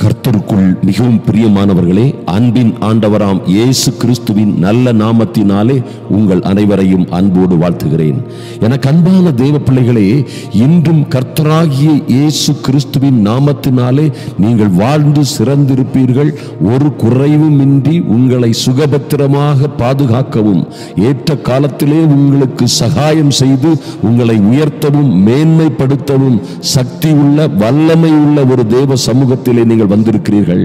கர்த்தருக்குள் மிகவும் பிரியமானவர்களே, அன்பின் ஆண்டவராம் இயேசு கிறிஸ்துவின் நல்ல நாமத்தினாலே உங்கள் அனைவரையும் அன்போடு வாழ்த்துகிறேன். எனக்கு அன்பான தேவ பிள்ளைகளே, இன்றும் கர்த்தராகிய இயேசு கிறிஸ்துவின் நாமத்தினாலே நீங்கள் வாழ்ந்து சிறந்திருப்பீர்கள். ஒரு குறைவுமின்றி உங்களை சுகபத்திரமாக பாதுகாக்கவும் ஏற்ற காலத்திலே உங்களுக்கு சகாயம் செய்து உங்களை உயர்த்தவும் மேன்மைப்படுத்தவும் சக்தி உள்ள வல்லமை உள்ள ஒரு தேவ சமூகத்திலே நீங்கள் வந்திருக்கிறீர்கள்.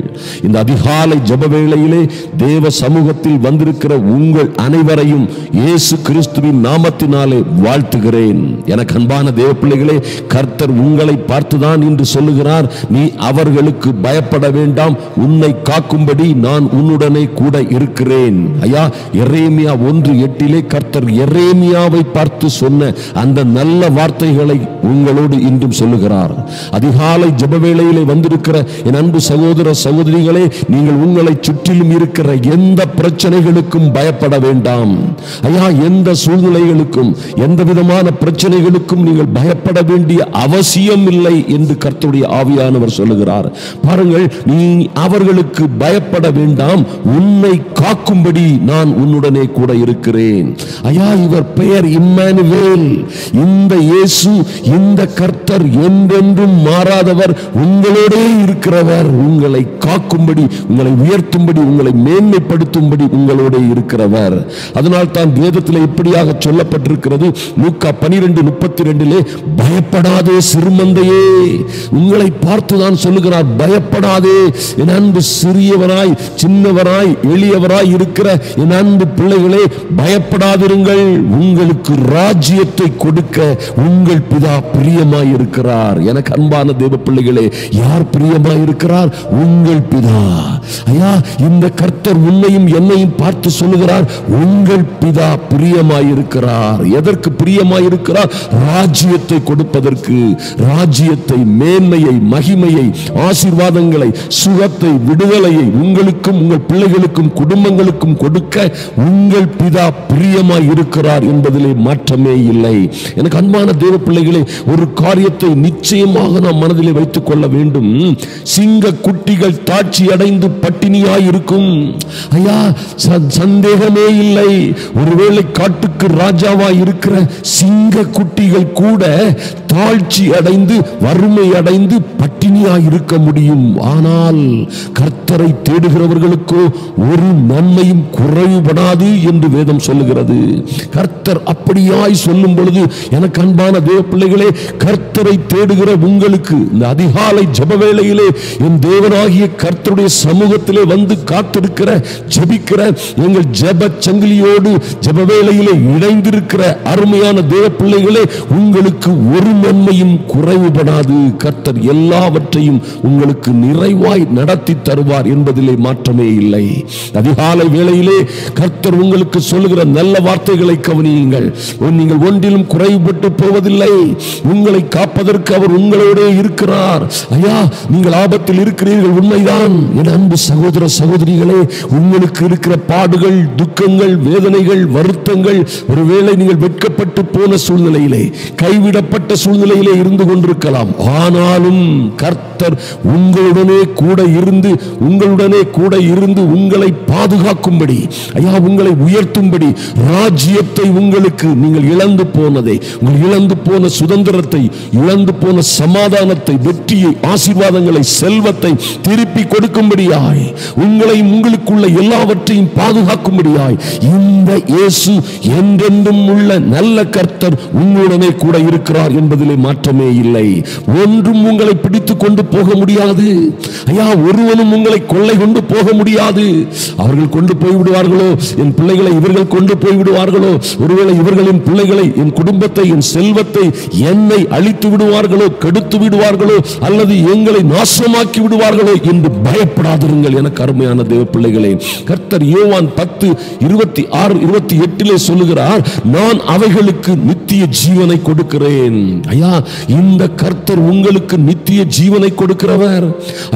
இந்த அதிகாலை ஜெப வேளையிலே தேவ சமூகத்தில் வந்திருக்கிற உங்கள் அனைவரையும் இயேசு கிறிஸ்துவின் நாமத்தினாலே வாழ்த்துகிறேன். எனக்கு அன்பான தேவ பிள்ளைகளே, கர்த்தர் உங்களை பார்த்துதான் இன்று சொல்லுகிறார், நீ அவர்களுக்கு பயப்பட வேண்டாம், உன்னை காக்கும்படி நான் உன்னுடனே கூட இருக்கிறேன். ஐயா, எரேமியா 1:8 கர்த்தர் எரேமியாவை பார்த்து சொன்ன அந்த நல்ல வார்த்தைகளை உங்களோடு இன்றும் சொல்லுகிறார். அதிகாலை ஜெப வேளையிலே வந்திருக்கிற என் அன்பு சகோதர சகோதரிகளே, நீங்கள் உங்களை சுற்றிலும் இருக்கிற எந்த பிரச்சனைகளுக்கும் பயப்பட வேண்டாம். ஐயா, எந்த சூழ்நிலைகளுக்கும் எந்த விதமான பிரச்சனைகளுக்கும் நீங்கள் பயப்பட வேண்டிய அவசியம் இல்லை என்று கர்த்தருடைய ஆவியானவர் சொல்லுகிறார். பாருங்கள், நீ அவர்களுக்கு பயப்பட வேண்டாம், உன்னை காக்கும்படி நான் உன்னுடனே கூட இருக்கிறேன். ஐயா, இவர் பெயர் இம்மானுவேல். இந்த இயேசு, இந்த கர்த்தர் என்றென்றும் மாறாதவர், உங்களோடே இருக்கிறவர், உங்களை காக்கும்படி, உங்களை உயர்த்தும்படி, உங்களை மேன்மைப்படுத்தும்படி உங்களோடே இருக்கிறவர். அதனால் தான் வேதத்தில் இப்படியாக சொல்லப்பட்டிருக்கிறது. லூக்கா 12:32 பயப்படாதே சிறுமந்தையே. உங்களை பார்த்துதான் சொல்லுகிறார், பயப்படாதே என் அன்பு சிறியவராய் சின்னவராய் எளியவராய் இருக்கிற என் அன்பு பிள்ளைகளே, பயப்படாதிருங்கள். உங்களுக்கு ராஜ்யத்தை கொடுக்க உங்கள் பிதா பிரியமாய் இருக்கிறார். எனக்கு அன்பான தேவ பிள்ளைகளே, யார் பிரியமாய் இருக்கிறார்? உங்கள் பிதா. ஐயா, இந்த கர்த்தர் உன்னையும் என்னையும் பார்த்து சொல்லுகிறார், உங்கள் பிதா பிரியமாய் இருக்கிறார். எதற்கு பிரியமாய் இருக்கிறார்? ராஜ்யத்தை கொடுப்பதற்கு. ராஜ்யத்தை, மேன்மையை, மகிமையை, ஆசீர்வாதங்களை, சுகத்தை, விடுதலையை உங்களுக்கும் உங்கள் பிள்ளைகளுக்கும் குடும்பங்களுக்கும் கொடுக்க உங்கள் பிதா பிரியமாய் இருக்கிறார் என்பதிலே மாற்றமே இல்லை. எனக்கு அன்பான தேவ பிள்ளைகளே, ஒரு காரியத்தை நிச்சயமாக நாம் மனதிலே வைத்துக் கொள்ள வேண்டும். சிங்க குட்டிகள் தாட்சி அடைந்து பட்டினியாய் இருக்கும். ஐயா, சந்தேகமே இல்லை. ஒருவேளை காட்டுக்கு ராஜாவாய் இருக்கிற சிங்க குட்டிகள் கூட தாழ்ச்சி அடைந்து வறுமை அடைந்து பட்டினியாய் இருக்க முடியும். ஆனால் கர்த்தரை தேடுகிறவர்களுக்கோ ஒரு நன்மையும் குறைவுபடாது என்று வேதம் சொல்லுகிறது. கர்த்தர் அப்படியாய் சொல்லும் பொழுது எனக்கு அன்பான தேவ பிள்ளைகளே, கர்த்தரை தேடுகிற உங்களுக்கு இந்த அதிகாலை ஜெப வேளையிலே என் தேவனாகிய கர்த்தருடைய சமூகத்திலே வந்து காத்திருக்கிற ஜெபிக்கிற எங்கள் ஜெப சங்கிலியோடு ஜெப வேளையிலே இணைந்திருக்கிற அருமையான தேவ பிள்ளைகளே, உங்களுக்கு ஒரு நன்மையும் குறைவுபடாது. கர்த்தர் எல்லாவற்றையும் உங்களுக்கு நிறைவாய் நடத்தி தருவார் என்பதிலே மாற்றமே இல்லை. அதிகாலை வேளையிலே கர்த்தர் உங்களுக்கு சொல்லுகிற நல்ல வார்த்தைகளை கவனியுங்கள். நீங்கள் ஒன்றிலும் குறைவுபட்டு போவதில்லை. உங்களை காப்பதற்கு அவர் உங்களோட இருக்கிறார். ஐயா, நீங்கள் ஆபத்தில் இருக்கிறீர்கள், உண்மைதான். என் அன்பு சகோதர சகோதரிகளே, உங்களுக்கு இருக்கிற பாடுகள், துக்கங்கள், வேதனைகள், வருத்தங்கள், ஒருவேளை நீங்கள் வெட்கப்பட்டு போன சூழ்நிலையிலே, கைவிடப்பட்ட சூழ்நிலையிலே இருந்து கொண்டிருக்கலாம். ஆனாலும் கர்த்தர் உங்களுடனே கூட இருந்து உங்களை பாதுகாக்கும்படி, ஐயா, உங்களை உயர்த்தும்படி, ராஜ்யத்தை உங்களுக்கு, நீங்கள் இழந்து போனதை, உங்கள் இழந்து போன சுதந்திரத்தை, இழந்து போன சமாதானத்தை, வெற்றியை, ஆசீர்வாதங்களை, செல்வத்தை திருப்பி கொடுக்கும்படியாய், உங்களை உங்களுக்குள்ள எல்லாவற்றையும் பாதுகாக்கும்படியாய் இந்த இயேசு என்றென்றும் உள்ள நல்ல கர்த்தர் உங்களுடனே கூட இருக்கிறார் என்பதிலே மாற்றமே இல்லை. ஒன்றும் உங்களை பிடித்துக் கொண்டு போக முடியாது. ஐயா, ஒருவனும் உங்களை கொள்ளை கொண்டு போக முடியாது. அவர்கள் கொண்டு போய்விடுவார்களோ, என் பிள்ளைகளை இவர்கள் கொண்டு போய்விடுவார்களோ, ஒருவேளை இவர்களின் பிள்ளைகளை, என் குடும்பத்தை, என் செல்வத்தை, என்னை அழித்து விடுவார்களோ, கெடுத்து விடுவார்களோ, அல்லது எங்களை நாசமாக்கி விடுவார்களோ என்று பயப்படாதிருங்கள். எனக்கு அருமையான தேவ பிள்ளைகளே, கர்த்தர் யோவான் 10:26-28 சொல்லுகிறார், நான் அவைகளுக்கு நித்திய ஜீவனை கொடுக்கிறேன். ஐயா, இந்த கர்த்தர் உங்களுக்கு நித்திய ஜீவனை கொடுக்கிறவர்.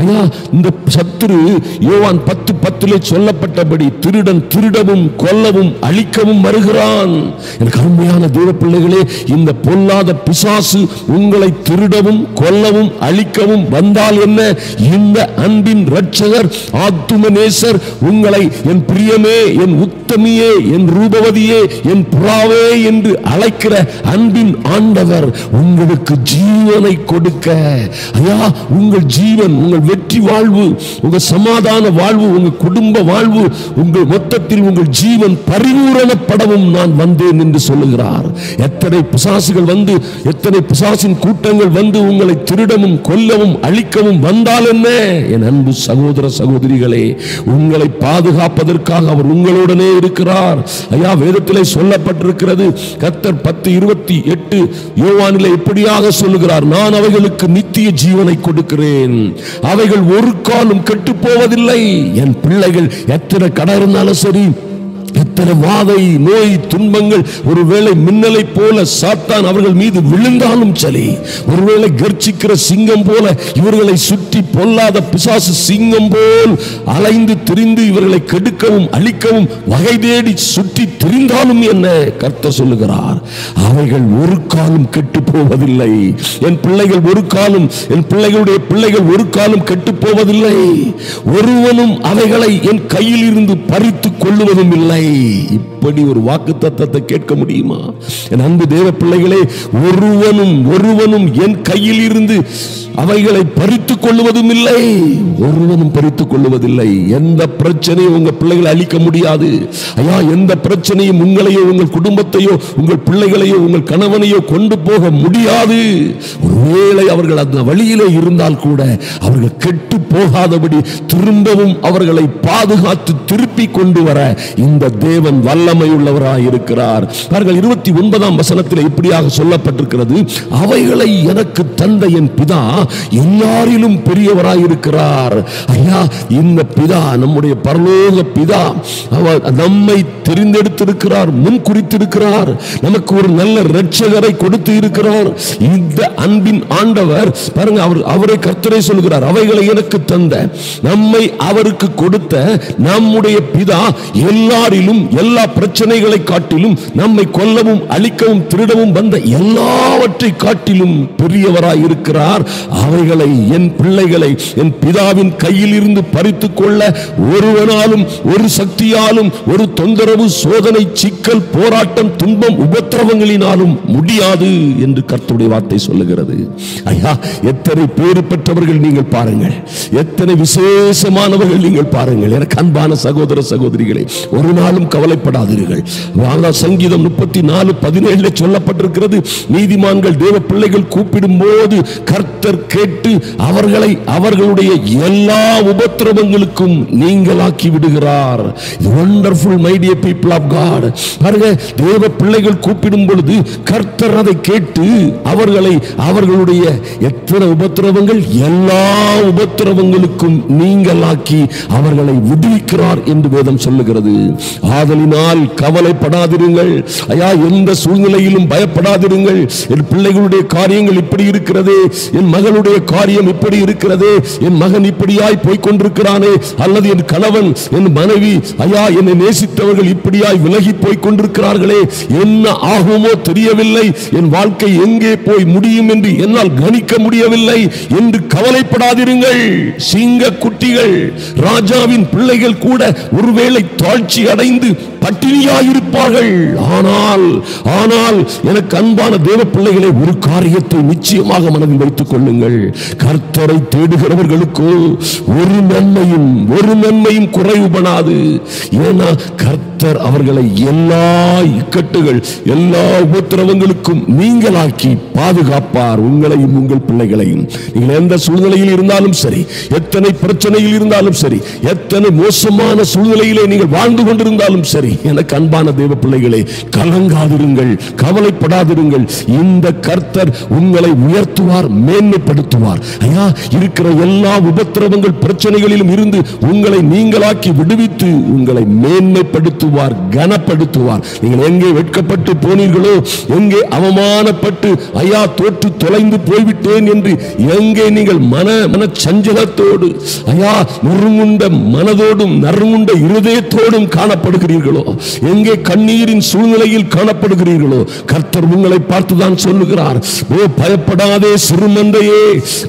ஐயா, இந்த சத்துரு என்று யோவான் 10:10 சொல்லப்பட்டபடி திருடன் திருடவும் கொல்லவும் அழிக்கவும் வருகிறான். எனக்கு அருமையான தேவ பிள்ளைகளே, இந்த பொல்லாத பிசாசு உங்களை திருடவும் கொல்லவும் அழிக்கவும் வந்தால் என்ன, இந்த அன்பின் இரட்சகர் ஆத்துமநேசர் உங்களை என் பிரியமே, என் உத்தமியே, என் ரூபவதியே, என் புறாவே என்று அழைக்கிற அன்பின் ஆண்டவர் உங்களுக்கு ஜீவனை கொடுக்க, ஐயா உங்கள் ஜீவன், உங்கள் வெற்றி வாழ்வு, உங்கள் சமாதான வாழ்வு, உங்கள் குடும்ப வாழ்வு, உங்கள் மொத்தத்தில் உங்கள் ஜீவன் பரிபூரணப்படவும் நான் வந்தேன் என்று சொல்லுகிறார். எத்தனை பிசாசுகள் வந்து, எத்தனை பிசாசின் கூட்டங்கள் வந்து உங்களை திருடவும் கொல்லவும் அழிக்கவும் வந்தால் என்ன, என் அன்பு சகோதர சகோதரிகளே, உங்களை பாதுகாப்பதற்காக அவர் உங்களுடனே இருக்கிறார். ஐயா வேதத்திலே சொல்லப்பட்டிருக்கிறது, கர்த்தர் 10:28 யோவானிலே இப்படியாக சொல்லுகிறார், நான் அவைகளுக்கு நித்திய ஜீவனை கொடுக்கிறேன், அவைகள் ஒரு காலம் கெட்டு போவதில்லை. என் பிள்ளைகள் எத்தனை கடை இருந்தாலும் சரி, எத்தனை வாதை நோய் துன்பங்கள், ஒருவேளை மின்னலை போல சாத்தான் அவர்கள் மீது விழுந்தாலும் சரி, ஒருவேளை கர்ச்சிக்கிற சிங்கம் போல இவர்களை சுற்றி பொல்லாத பிசாசு சிங்கம் போல் அலைந்து திரிந்து இவர்களை கெடுக்கவும் அழிக்கவும் வகை தேடி சுற்றி திரிந்தாலும் என்ன, கர்த்தர் சொல்லுகிறார், அவைகள் ஒரு காலம் கெட்டு போவதில்லை. என் பிள்ளைகள் ஒரு காலம், என் பிள்ளைகளுடைய பிள்ளைகள் ஒரு காலம் கெட்டு போவதில்லை. ஒருவனும் அவைகளை என் கையில் இருந்து பறித்துக் கொள்ளுவதும் இல்லை. இப்படி ஒரு வாக்குத்தத்தத்தை கேட்க முடியுமா? என் அன்பு தேவ பிள்ளைகளே, ஒருவனும் என் கையில் இருந்து அவைகளை பறித்துக் கொள்வதும் இல்லை, ஒருவனும் பறித்துக் கொள்வதில்லை. எந்த பிரச்சனையும் உங்க பிள்ளைகளை அழிக்க முடியாது. ஐயா, எந்த பிரச்சனையும் உங்களையோ உங்கள் குடும்பத்தையோ உங்கள் பிள்ளைகளையோ உங்கள் கணவனையோ கொண்டு போக முடியாது. ஒருவேளை அவர்கள் அந்த வழியிலே இருந்தால் கூட அவர்கள் கெட்டு போகாதபடி திரும்பவும் அவர்களை பாதுகாத்து திருப்பி கொண்டு வர இந்த தேவன் வல்லமை உள்ளவராய் இருக்கிறார். பாருங்கள், 29ஆம் வசனத்தில் இப்படியாக சொல்லப்பட்டிருக்கிறது, அவைகளை எனக்கு தந்த என் பிதா எல்லாரிலும் பெரியவராய் இருக்கிறார். ஐயா, இந்த பிதா, நம்முடைய பரலோக பிதா, அவர் நம்மை தெரிந்தெடுத்திருக்கிறார், முன் குறித்திருக்கிறார், நமக்கு ஒரு நல்ல இரட்சகரை கொடுத்து இருக்கிறார். இந்த அன்பின் ஆண்டவர் பாருங்க, அவரை கர்த்தரே சொல்கிறார், அவைகளை எனக்கு தந்த, நம்மை அவருக்கு கொடுத்த நம்முடைய பிதா எல்லாரிலும், எல்லா பிரச்சனைகளை காட்டிலும், நம்மை கொல்லவும் அழிக்கவும் திருடவும் வந்த எல்லாவற்றை காட்டிலும் பெரியவராய் இருக்கிறார். அவைகளை, என் பிள்ளைகளை என் பிதாவின் கையில் இருந்து பறித்துக் கொள்ள ஒருவனாலும் ஒரு சக்தியாலும் ஒரு தொந்தரவு சோதனை சிக்கல் போராட்டம் துன்பம் உபத்திரவங்களினாலும் முடியாது என்று கர்த்தருடைய வார்த்தை சொல்லுகிறது. ஐயா, எத்தனை பேறு பெற்றவர்கள் நீங்கள் பாருங்கள், எத்தனை விசேஷமானவர்கள் நீங்கள் பாருங்கள். எனக்கு அன்பான சகோதர சகோதரிகளே, ஒரு நாளும் கவலைப்படாதீர்கள். சங்கீதம் 34:17 சொல்லப்பட்டிருக்கிறது, நீதிமான்கள் தேவ பிள்ளைகள் கூப்பிடும் போது கர்த்தர் கேட்டு அவர்களை அவர்களுடைய எல்லா உபத்திரவங்களுக்கும் நீங்களாக்கி விடுகிறார். Wonderful my dear people of God. பாருங்க, தேவ பிள்ளைகள் கூப்பிடும் பொழுது கர்த்தர் அதை கேட்டு அவர்களை அவர்களுடைய எத்தனை உபத்திரவங்கள், எல்லா உபத்திரவங்களுக்கும் நீங்களாக்கி அவர்களை விடுவிக்கிறார் என்று வேதம் சொல்லுகிறது. ஆதலினால் கவலைப்படாதிருங்கள். ஐயா, எந்த சூழ்நிலையிலும் பயப்படாதிருங்கள். என் பிள்ளைகளுடைய காரியங்கள் இப்படி இருக்கிறது, என் மகளுடைய காரியம் இப்படி இருக்கிறது, என் மகன் இப்படியாய் போய்கொண்டிருக்கிறானே, அல்லது என் கணவன் என் மனைவி, ஐயா என்னை நேசித்தவர்கள் இப்படியாய் விலகி போய்கொண்டிருக்கிறார்களே, என்ன ஆகுமோ தெரியவில்லை, என் வாழ்க்கை எங்கே போய் முடியும் என்று என்னால் கணிக்க முடியவில்லை என்று கவலைப்படாதிருங்கள். சிங்க குட்டிகள், ராஜாவின் பிள்ளைகள் கூட ஒருவேளை தாழ்ச்சி அடைந்து பட்டினியாயிருப்பார்கள். ஆனால் எனக்கு அன்பான தேவ பிள்ளைகளை, ஒரு காரியத்தை நிச்சயமாக மனதில் வைத்துக் கொள்ளுங்கள், கர்த்தரை தேடுகிறவர்களுக்கு ஒரு நன்மையும் குறைவுபடாது. ஏன்னா கர்த்தர் அவர்களை எல்லா இக்கட்டுகள், எல்லா உபத்திரவங்களுக்கும் நீங்களாக்கி பாதுகாப்பார், உங்களையும் உங்கள் பிள்ளைகளையும். நீங்கள் எந்த சூழ்நிலையில் இருந்தாலும் சரி, எத்தனை பிரச்சனையில் இருந்தாலும் சரி, எத்தனை மோசமான சூழ்நிலையிலே நீங்கள் வாழ்ந்து கொண்டிருந்தாலும் சரி, எனக்கு அன்பான தேவ பிள்ளைகளே, கலங்காதிருங்கள், கவலைப்படாதிருங்கள். இந்த கர்த்தர் உங்களை உயர்த்த உயர்த்துவார், மேன்மைப்படுத்துவார். ஐயா, இருக்கிற எல்லா உபத்திரவங்கள் பிரச்சனைகளிலும் இருந்து உங்களை நீங்களாக்கி விடுவித்து உங்களை மேன்மைப்படுத்துவார், கனப்படுத்துவார். நீங்கள் எங்கே வெட்கப்பட்டு போனீர்களோ, எங்கே அவமானப்பட்டு ஐயா தோற்று தொலைந்து போய்விட்டேன் என்று எங்கே நீங்கள் மன சஞ்சலத்தோடு ஐயா நறுங்குண்ட மனதோடும் நறுங்குண்ட இருதயத்தோடும் காணப்படுகிறீர்களோ, எங்கே கண்ணீரின் சூழ்நிலையில் காணப்படுகிறீர்களோ, கர்த்தர் உங்களை பார்த்துதான் சொல்லுகிறார், ஓ பயப்படாதே சிறுமந்தையே,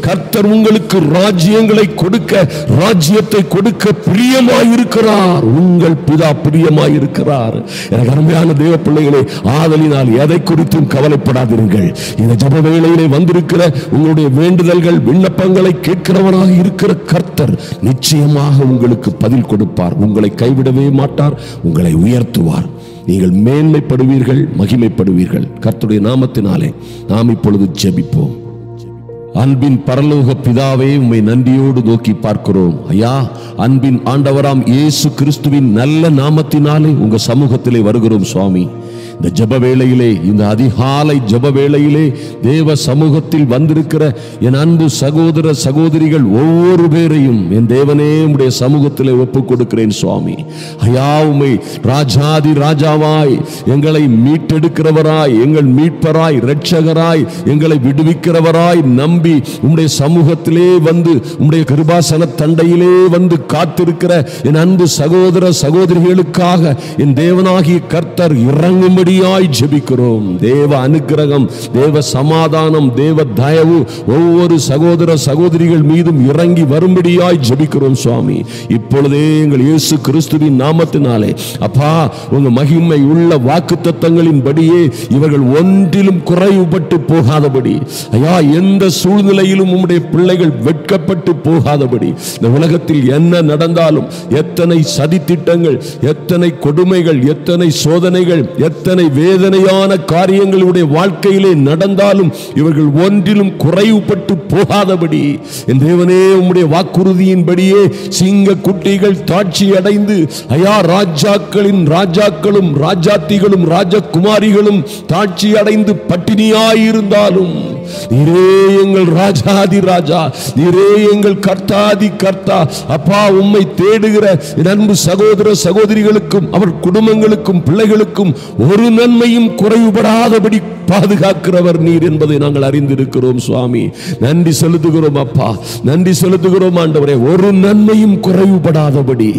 கர்த்தர் உங்களுக்கு ராஜ்யங்களை கொடுக்க, ராஜ்யத்தை கொடுக்க பிரியமாயிருக்கிறார். உங்கள் பிதா பிரியமாயிருக்கிறார். எனக்கு அருமையான தேவ பிள்ளைகளே, ஆதலினால் எதை குறித்தும் கவலைப்படாதீர்கள். இந்த ஜெப வேளையிலே வந்திருக்கிற உங்களுடைய வேண்டுதல்கள் விண்ணப்பங்களை கேட்கிறவராக இருக்கிற கர்த்தர் நிச்சயமாக உங்களுக்கு பதில் கொடுப்பார். உங்களை கைவிடவே மாட்டார், உங்களை உயர்த்துவார். நீங்கள் மேன்மைப்படுவீர்கள், மகிமைப்படுவீர்கள். கர்த்தருடைய நாமத்தினாலே நாம் இப்பொழுது ஜெபிப்போம். அன்பின் பரலோக பிதாவே, உம்மை நன்றியோடு நோக்கி பார்க்கிறோம். ஐயா, அன்பின் ஆண்டவராம் இயேசு கிறிஸ்துவின் நல்ல நாமத்தினாலே உங்க சமூகத்திலே வருகிறோம் சுவாமி. இந்த ஜெப வேளையிலே, இந்த அதிகாலை ஜெப வேளையிலே தேவ சமூகத்தில் வந்திருக்கிற என் அன்பு சகோதர சகோதரிகள் ஒவ்வொரு பேரையும் என் தேவனே உம்முடைய சமூகத்திலே ஒப்புக் கொடுக்கிறேன் சுவாமி. ஐயா, உம்மை ராஜாதி ராஜாவாய், எங்களை மீட்டெடுக்கிறவராய், எங்கள் மீட்பராய், இரட்சகராய், எங்களை விடுவிக்கிறவராய் நம்பி உம்முடைய சமூகத்திலே வந்து உம்முடைய கிருபாசன தண்டையிலே வந்து காத்திருக்கிற என் அன்பு சகோதர சகோதரிகளுக்காக என் தேவனாகிய கர்த்தர் இறங்கும்படியாய் ஜெபிக்கிறோம். தேவ அனுக்கிரகம், தேவ சமாதானம், தேவ தயவு ஒவ்வொரு சகோதர சகோதரிகள் மீதும் இறங்கி வரும்படியாய் ஜெபிக்கிறோம் சுவாமி. இப்பொழுதே எங்கள் இயேசு கிறிஸ்துவின் நாமத்தினாலே அப்பா, உங்க மகிமை உள்ள வாக்குத்தத்தங்களின்படியே இவர்கள் ஒன்றிலும் குறைவுபட்டு போகாதபடி, ஐயா எந்த சூழ்நிலையிலும் உம்முடைய பிள்ளைகள் வெட்கப்பட்டு போகாதபடி, இந்த உலகத்தில் என்ன நடந்தாலும், எத்தனை சதித்திட்டங்கள், எத்தனை கொடுமைகள், எத்தனை சோதனைகள், எத்தனை வேதனையான காரியங்களுடைய வாழ்க்கையிலே நடந்தாலும் இவர்கள் ஒன்றிலும் குறைவுபட்டு போகாதபடி என் தேவனே உம்முடைய வாக்குறுதியின்படியே சிங்க குட்டிகள் தாட்சி அடைந்து ஐயா ராஜாக்களின் ராஜாக்களும் ராஜாத்திகளும் ராஜகுமாரிகளும் தாட்சி அடைந்து பட்டினியாயிருந்தாலும் நீரே எங்கள் ராஜாதி ராஜா, நீரே எங்கள் கர்த்தாதி கர்த்தா. அப்பா, உம்மை தேடுகிற அன்பு சகோதர சகோதரிகளுக்கும் அவர் குடும்பங்களுக்கும் பிள்ளைகளுக்கும் ஒரு நன்மையும் குறைவுபடாதபடி பாதுகாக்கிறவர் நீர் என்பதை நாங்கள் அறிந்திருக்கிறோம் சுவாமி. நன்றி செலுத்துகிறோம் அப்பா, நன்றி செலுத்துகிறோம் ஆண்டவரே. ஒரு நன்மையும் குறைவுபடாதபடி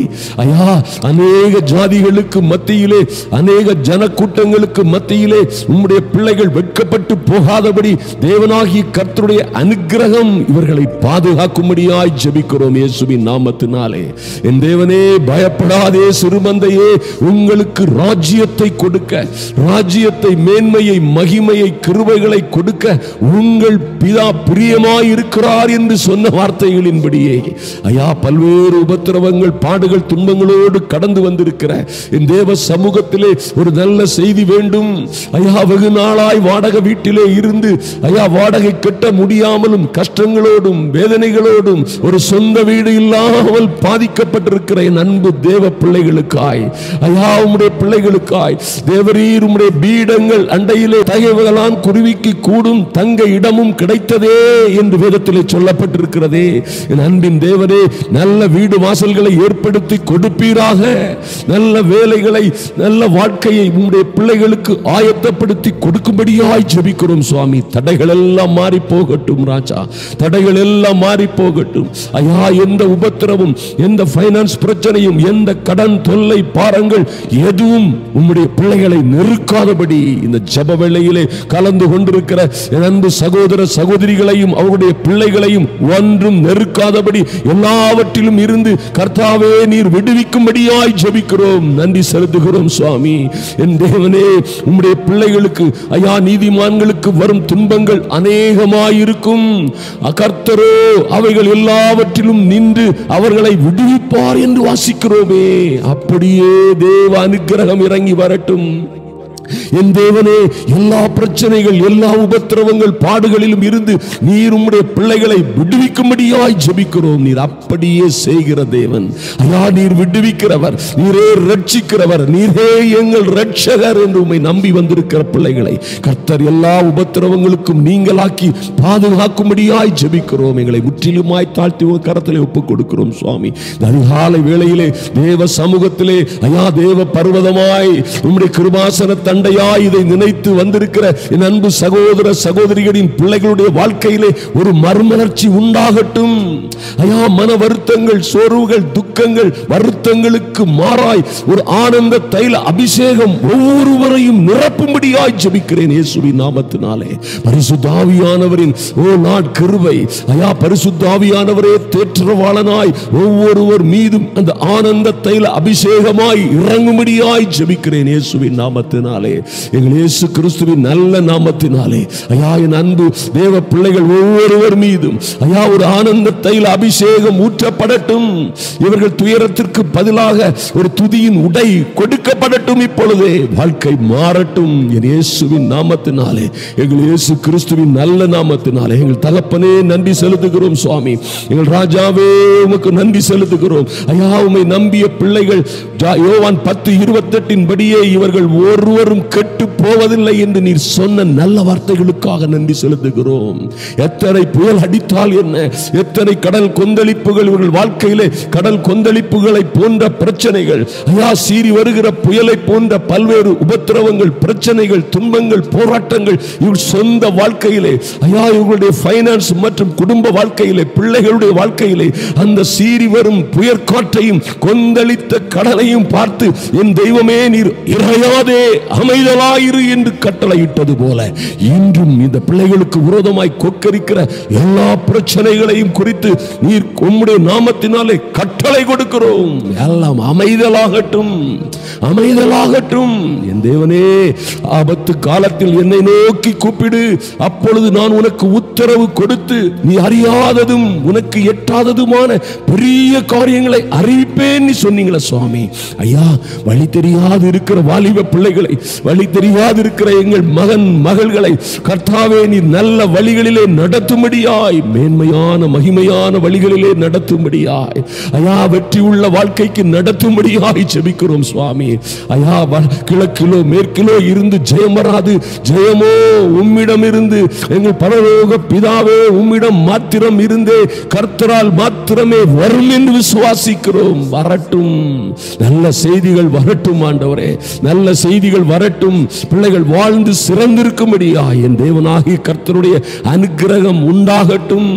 ஐயா, அநேக ஜாதிகளுக்கு மத்தியிலே, அநேக ஜனக்கூட்டங்களுக்கு மத்தியிலே உம்முடைய பிள்ளைகள் வெட்கப்பட்டு போகாதபடி தேவனாகிய கர்த்தருடைய அனுக்கிரகம் இவர்களை பாதுகாக்கும்படியாய் ஜெபிக்கிறோம் இயேசுவின் நாமத்தினாலே. என் தேவனே, பயப்படாதே சிறுமந்தையே, உங்களுக்கு ராஜ்யத்தை கொடுக்க, ராஜ்யத்தை, மேன்மையை, மகிமையை, கிருபைகளை கொடுக்க உங்கள் பிதா பிரியமாய் இருக்கிறார் என்று சொன்ன வார்த்தைகளின்படியே ஐயா, பல்வேறு உபத்திரவங்கள், பாடுகள், துன்பங்களோடு கடந்து வந்திருக்கிற என் தேவ சமூகத்திலே ஒரு நல்ல செய்தி வேண்டும். ஐயா, வெகு நாளாய் வாடகை வீட்டிலே இருந்து ஐயா வாடகை கட்ட முடியாமலும் கஷ்டங்களோடும் வேதனைகளோடும் ஒரு சொந்த வீடு இல்லாமல் பாதிக்கப்பட்டிருக்கிற என் அன்பு தேவ பிள்ளைகளுக்காய் ஐயா, உம்முடைய பிள்ளைகளுக்காய் தேவரீர் உம்முடைய பீடங்கள் அண்டையிலே தகைவகலான் குருவிக்கு கூடும் தங்க இடமும் கிடைத்ததே என்று வேதத்திலே சொல்லப்பட்டிருக்கிறதே. என் அன்பின் தேவனே, நல்ல வீடு வாசல்களை ஏற்படுத்தி கொடுப்பீராக. நல்ல வேலைகளை, நல்ல வாழ்க்கையை உம்முடைய பிள்ளைகளுக்கு ஆயத்தப்படுத்தி கொடுக்கும்படியாய் ஜெபிக்கிறோம் சுவாமி. தடைகள் எல்லாம் மாறி போகட்டும் ராஜா, தடைகள் எல்லாம் மாறி போகட்டும் ஐயா. எந்த உபத்திரவும், எந்த பைனான்ஸ் பிரச்சனையும், எந்த கடன் தொல்லை பாரங்கள் எதுவும் உம்முடைய பிள்ளைகளை நெருக்காதபடி இந்த ஜெப வேளையிலே கலந்து கொண்டிருக்கிற என் அன்பு சகோதர சகோதரிகளையும் அவருடைய பிள்ளைகளையும் ஒன்றும் நெருக்காதபடி எல்லாவற்றிலும் இருந்து கர்த்தாவே நீர் விடுவிக்கும்படியாய் ஜெபிக்கிறோம். நன்றி செலுத்துகிறோம் சுவாமி. என் தேவனே, உம்முடைய பிள்ளைகளுக்கு ஐயா, நீதிமான்களுக்கு வரும் துன்பங்கள் அநேகமாயிருக்கும். கர்த்தரோ அவைகள் எல்லாவற்றிலும் நின்று அவர்களை விடுவிப்பார் என்று வாசிக்கிறோமே. அப்படியே தேவ அனுக்கிரகம் இறங்கி வரட்டும். என் தேவனே, எல்லா பிரச்சனைகள், எல்லா உபத்திரவங்கள், பாடுகளிலும் இருந்து நீர் உம்முடைய பிள்ளைகளை விடுவிக்கும்படியாய் ஜெபிக்கிறோம். நீர் அப்படியே செய்கிற தேவன் ஐயா. நீர் விடுவிக்கிறவர், நீரே ரட்சிக்கிறவர், நீரே எங்கள் ரட்சகர் என்று உம்மை நம்பி வந்திருக்கிற பிள்ளைகளை கர்த்தர் எல்லா உபத்திரவங்களுக்கும் நீங்களாக்கி பாதுகாக்கும்படியாய் ஜெபிக்கிறோம். எங்களை முற்றிலுமாய் தாழ்த்தி உங்கள் கரத்திலே ஒப்புக் கொடுக்கிறோம் சுவாமி. அதிகாலை வேளையிலே தேவ சமூகத்திலே ஐயா, தேவ பர்வதமாய் உம்முடைய கிருபாசன தண்டையாய் இதை நினைத்து வந்திருக்கிற என் அன்பு சகோதர சகோதரிகளின் பிள்ளைகளுடைய வாழ்க்கையிலே ஒரு மறுமலர்ச்சி உண்டாகட்டும் ஐயா. மன வருத்தங்கள், சோர்வுகள், துக்கங்கள், வருத்தங்களுக்கு மாறாய் ஒரு ஆனந்த தைல அபிஷேகம் ஒவ்வொருவரையும் நிரப்பும்படியாய் ஜெபிக்கிறேன் இயேசுவின் நாமத்தினாலே. பரிசுத்த ஆவியானவரின் கிருபை ஐயா, பரிசுத்த ஆவியானவரே தேற்றவாளனாய் ஒவ்வொருவர் மீதும் அந்த ஆனந்த தைல அபிஷேகமாய் இறங்கும்படியாய் ஜெபிக்கிறேன் இயேசுவின் நாமத்தினாலே, எங்கள் இயேசு கிறிஸ்துவின் நல்ல நாமத்தினாலே. ஐயா, என் அன்பு தேவ பிள்ளைகள் ஒவ்வொருவர் மீதும் ஐயா ஒரு ஆனந்த தைல அபிஷேகம் ஊற்றப்படட்டும். இவர்கள் துயரத்திற்கு பதிலாக ஒரு துதியின் உடை கொடுக்கப்படட்டும். இப்பொழுதே வாழ்க்கை மாறட்டும் என் இயேசுவின் நாமத்தினாலே, எங்கள் இயேசு கிறிஸ்துவின் நல்ல நாமத்தினாலே. எங்கள் தகப்பனே நன்றி செலுத்துகிறோம் சுவாமி. எங்கள் ராஜாவே உமக்கு நன்றி செலுத்துகிறோம் ஐயா. உம்மை நம்பிய பிள்ளைகள் யோவான் 10:28 படியே இவர்கள் ஒருவரும் கெட்டு போவதில்லை என்று நீர் சொன்ன நல்ல வார்த்தைகளுக்காக நன்றி செலுத்துகிறோம். எத்தனை புயல் அடித்தால் என்ன, எத்தனை கடல் கொந்தளிப்புகள் இவர்கள் வாழ்க்கையிலே, கடல் கொந்தளிப்புகளை போன்ற பிரச்சனைகள் ஐயா, சீறி வருகிற புயலை போன்ற பல்வேறு உபத்திரவங்கள், பிரச்சனைகள், துன்பங்கள், போராட்டங்கள் இவர்கள் சொந்த வாழ்க்கையிலே ஐயா, இவர்களுடைய பைனான்ஸ் மற்றும் குடும்ப வாழ்க்கையிலே, பிள்ளைகளுடைய வாழ்க்கையிலே அந்த சீறி வரும் புயற்காற்றையும் கொந்தளித்த கடலையும் பார்த்து என் தெய்வமே நீர் இறையாதே அமைதலாயிரு என்று கட்டளையிட்டது போல இன்றும் இந்த பிள்ளைகளுக்கு விரோதமாய் கொக்கரிக்கிற எல்லா பிரச்சனைகளையும் குறித்து நீர் உம்முடைய நாமத்தினாலே கட்டளை கொடுக்கிறோம். எல்லாம் அமைதலாகட்டும், அமைதலாகட்டும். என் தேவனே, ஆபத்து காலத்தில் என்னை நோக்கி கூப்பிடு, அப்பொழுது நான் உனக்கு உத்தரவு கொடுத்து நீ அறியாததும் உனக்கு எட்டாததுமான பெரிய காரியங்களை அறிவிப்பேன் நீ சொன்னீங்களா சுவாமி. ஐயா, வழி தெரியாது இருக்கிற வாலிப பிள்ளைகளை, வழி தெரியாது இருக்கிற எங்கள் மகன் மகள்களை கர்த்தாவே நீர் நல்ல வழிகளிலே நடத்தும்படியாய், மேன்மையான மகிமையான வழிகளிலே நடத்தும்படியாய் ஐயா, வெற்றி உள்ள வாழ்க்கைக்கு நடத்தும்படியாய் ஜெபிக்கிறோம் சுவாமி. ஐயா, கிழக்கிலோ மேற்கிலோ இருந்து ஜெயம் வராது, ஜெயமோ உம்மிடம் இருந்து எங்கள் பரலோக பிதாவே உம்மிடம் மாத்திரம் இருந்தே கர்த்தரால் மாத்திரமே வரும் என்று விசுவாசிக்கிறோம். வரட்டும், நல்ல செய்திகள் வரட்டும் ஆண்டவரே, நல்ல செய்திகள் வரட்டும். பிள்ளைகள் வாழ்ந்து சிறந்திருக்கும்படியா என் தேவனாகிய கர்த்தருடைய அனுக்கிரகம் உண்டாகட்டும்.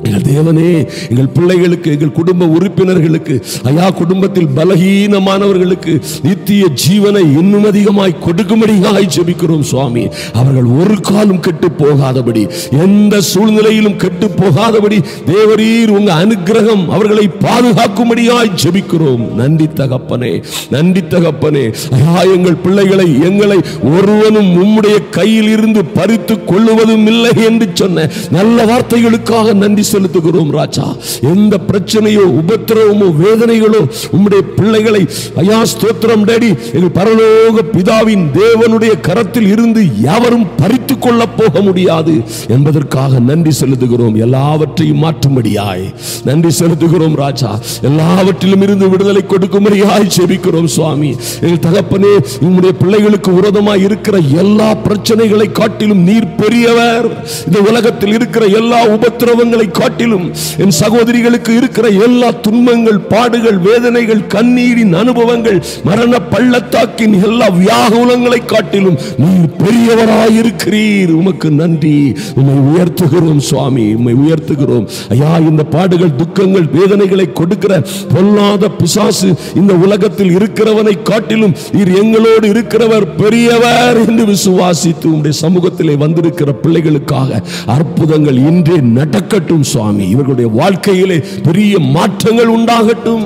எங்கள் தேவனே, எங்கள் பிள்ளைகளுக்கு, எங்கள் குடும்ப உறுப்பினர்களுக்கு ஐயா, குடும்பத்தில் பலகீனமானவர்களுக்கு நித்திய ஜீவனை இன்னும் அதிகமாய் கொடுக்கும்படியாய் ஜெபிக்கிறோம் சுவாமி. அவர்கள் ஒரு காலம் கெட்டு போகாதபடி, எந்த சூழ்நிலையிலும் கெட்டு போகாதபடி தேவரீர் உங்க அனுக்கிரகம் அவர்களை பாதுகாக்கும்படியாய் ஜெபிக்கிறோம். நன்றி தகப்பனே, நன்றி தகப்பனே. ஐயா, எங்கள் பிள்ளைகளை, எங்களை ஒருவனும் உம்முடைய கையில் இருந்து பறித்து கொள்ளுவதும் இல்லை என்று சொன்ன நல்ல வார்த்தைகளுக்காக நன்றி செலுத்துகிறோம் ராஜா. எந்த பிரச்சனையோ, உபத்திரவமோ, வேதனைகளோ உம்முடைய பிள்ளைகளை ஐயா ஸ்தோத்திரம் டேடி, எங்கள் பரலோக பிதாவின் தேவனுடைய கரத்தில் இருந்து யாவரும் பறித்து கொள்ள போக முடியாது என்பதற்காக நன்றி செலுத்துகிறோம். எல்லாவற்றையும் மாற்றும்படியாய் நன்றி செலுத்துகிறோம் ராஜா. எல்லாவற்றிலும் இருந்து விடுதலை கொடுக்கும்படியாய் ஜெபிக்கிறோம் சுவாமி. எங்கள் தகப்பனே, உம்முடைய பிள்ளைகளுக்கு விரோதமாய் இருக்கிற எல்லா பிரச்சனைகளை காட்டிலும் நீர் பெரியவர். இந்த உலகத்தில் இருக்கிற எல்லா உபத்திரவங்களை காட்டிலும், என் சகோதரிகளுக்கு இருக்கிற எல்லா துன்பங்கள், பாடுகள், வேதனைகள், கண்ணீரின் அனுபவங்கள், மரண பள்ளத்தாக்கின் எல்லா வியாகுலங்களை காட்டிலும் நீர் பெரியவராயிருக்கிறீர். உமக்கு நன்றி. உம்மை உயர்த்துகிறோம் சுவாமி, உம்மை உயர்த்துகிறோம் ஐயா. இந்த பாடுகள், துக்கங்கள், வேதனைகளை கொடுக்கிற பொல்லாத பிசாசு இந்த உலகத்தில் இருக்கிறவனை காட்டிலும் நீர் எங்களோடு இருக்கிறவர் பெரியவர் என்று விசுவாசித்து உம்முடைய சமூகத்திலே வந்திருக்கிற பிள்ளைகளுக்காக அற்புதங்கள் இன்றே நடக்கட்டும் சுவாமி. இவர்களுடைய வாழ்க்கையிலே பெரிய மாற்றங்கள் உண்டாகட்டும்.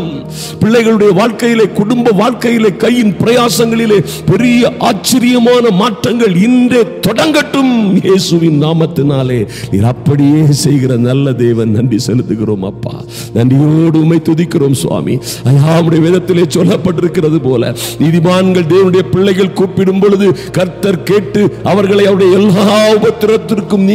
பிள்ளைகளுடைய வாழ்க்கையிலே, குடும்ப வாழ்க்கையிலே, கையின் பிரயாசங்களிலே பெரிய ஆச்சரியமான மாற்றங்கள் இன்றே தொடங்கட்டும் இயேசுவின் நாமத்தினாலே. நீர் அப்படியே செய்கிற நல்ல தேவன், நன்றி செலுத்துகிறோம் அப்பா. நன்றியோடு உம்மை துதிக்கிறோம் சுவாமி. ஐயாவுடைய வேதத்திலே சொல்லப்பட்டிருக்கிறது போல, நீதிமான்கள் தேவனுடைய பிள்ளைகள் கூப்பிடும் பொழுது கர்த்தர் கேட்டு அவர்களை அவருடைய எல்லா உபத்திரத்திற்கும்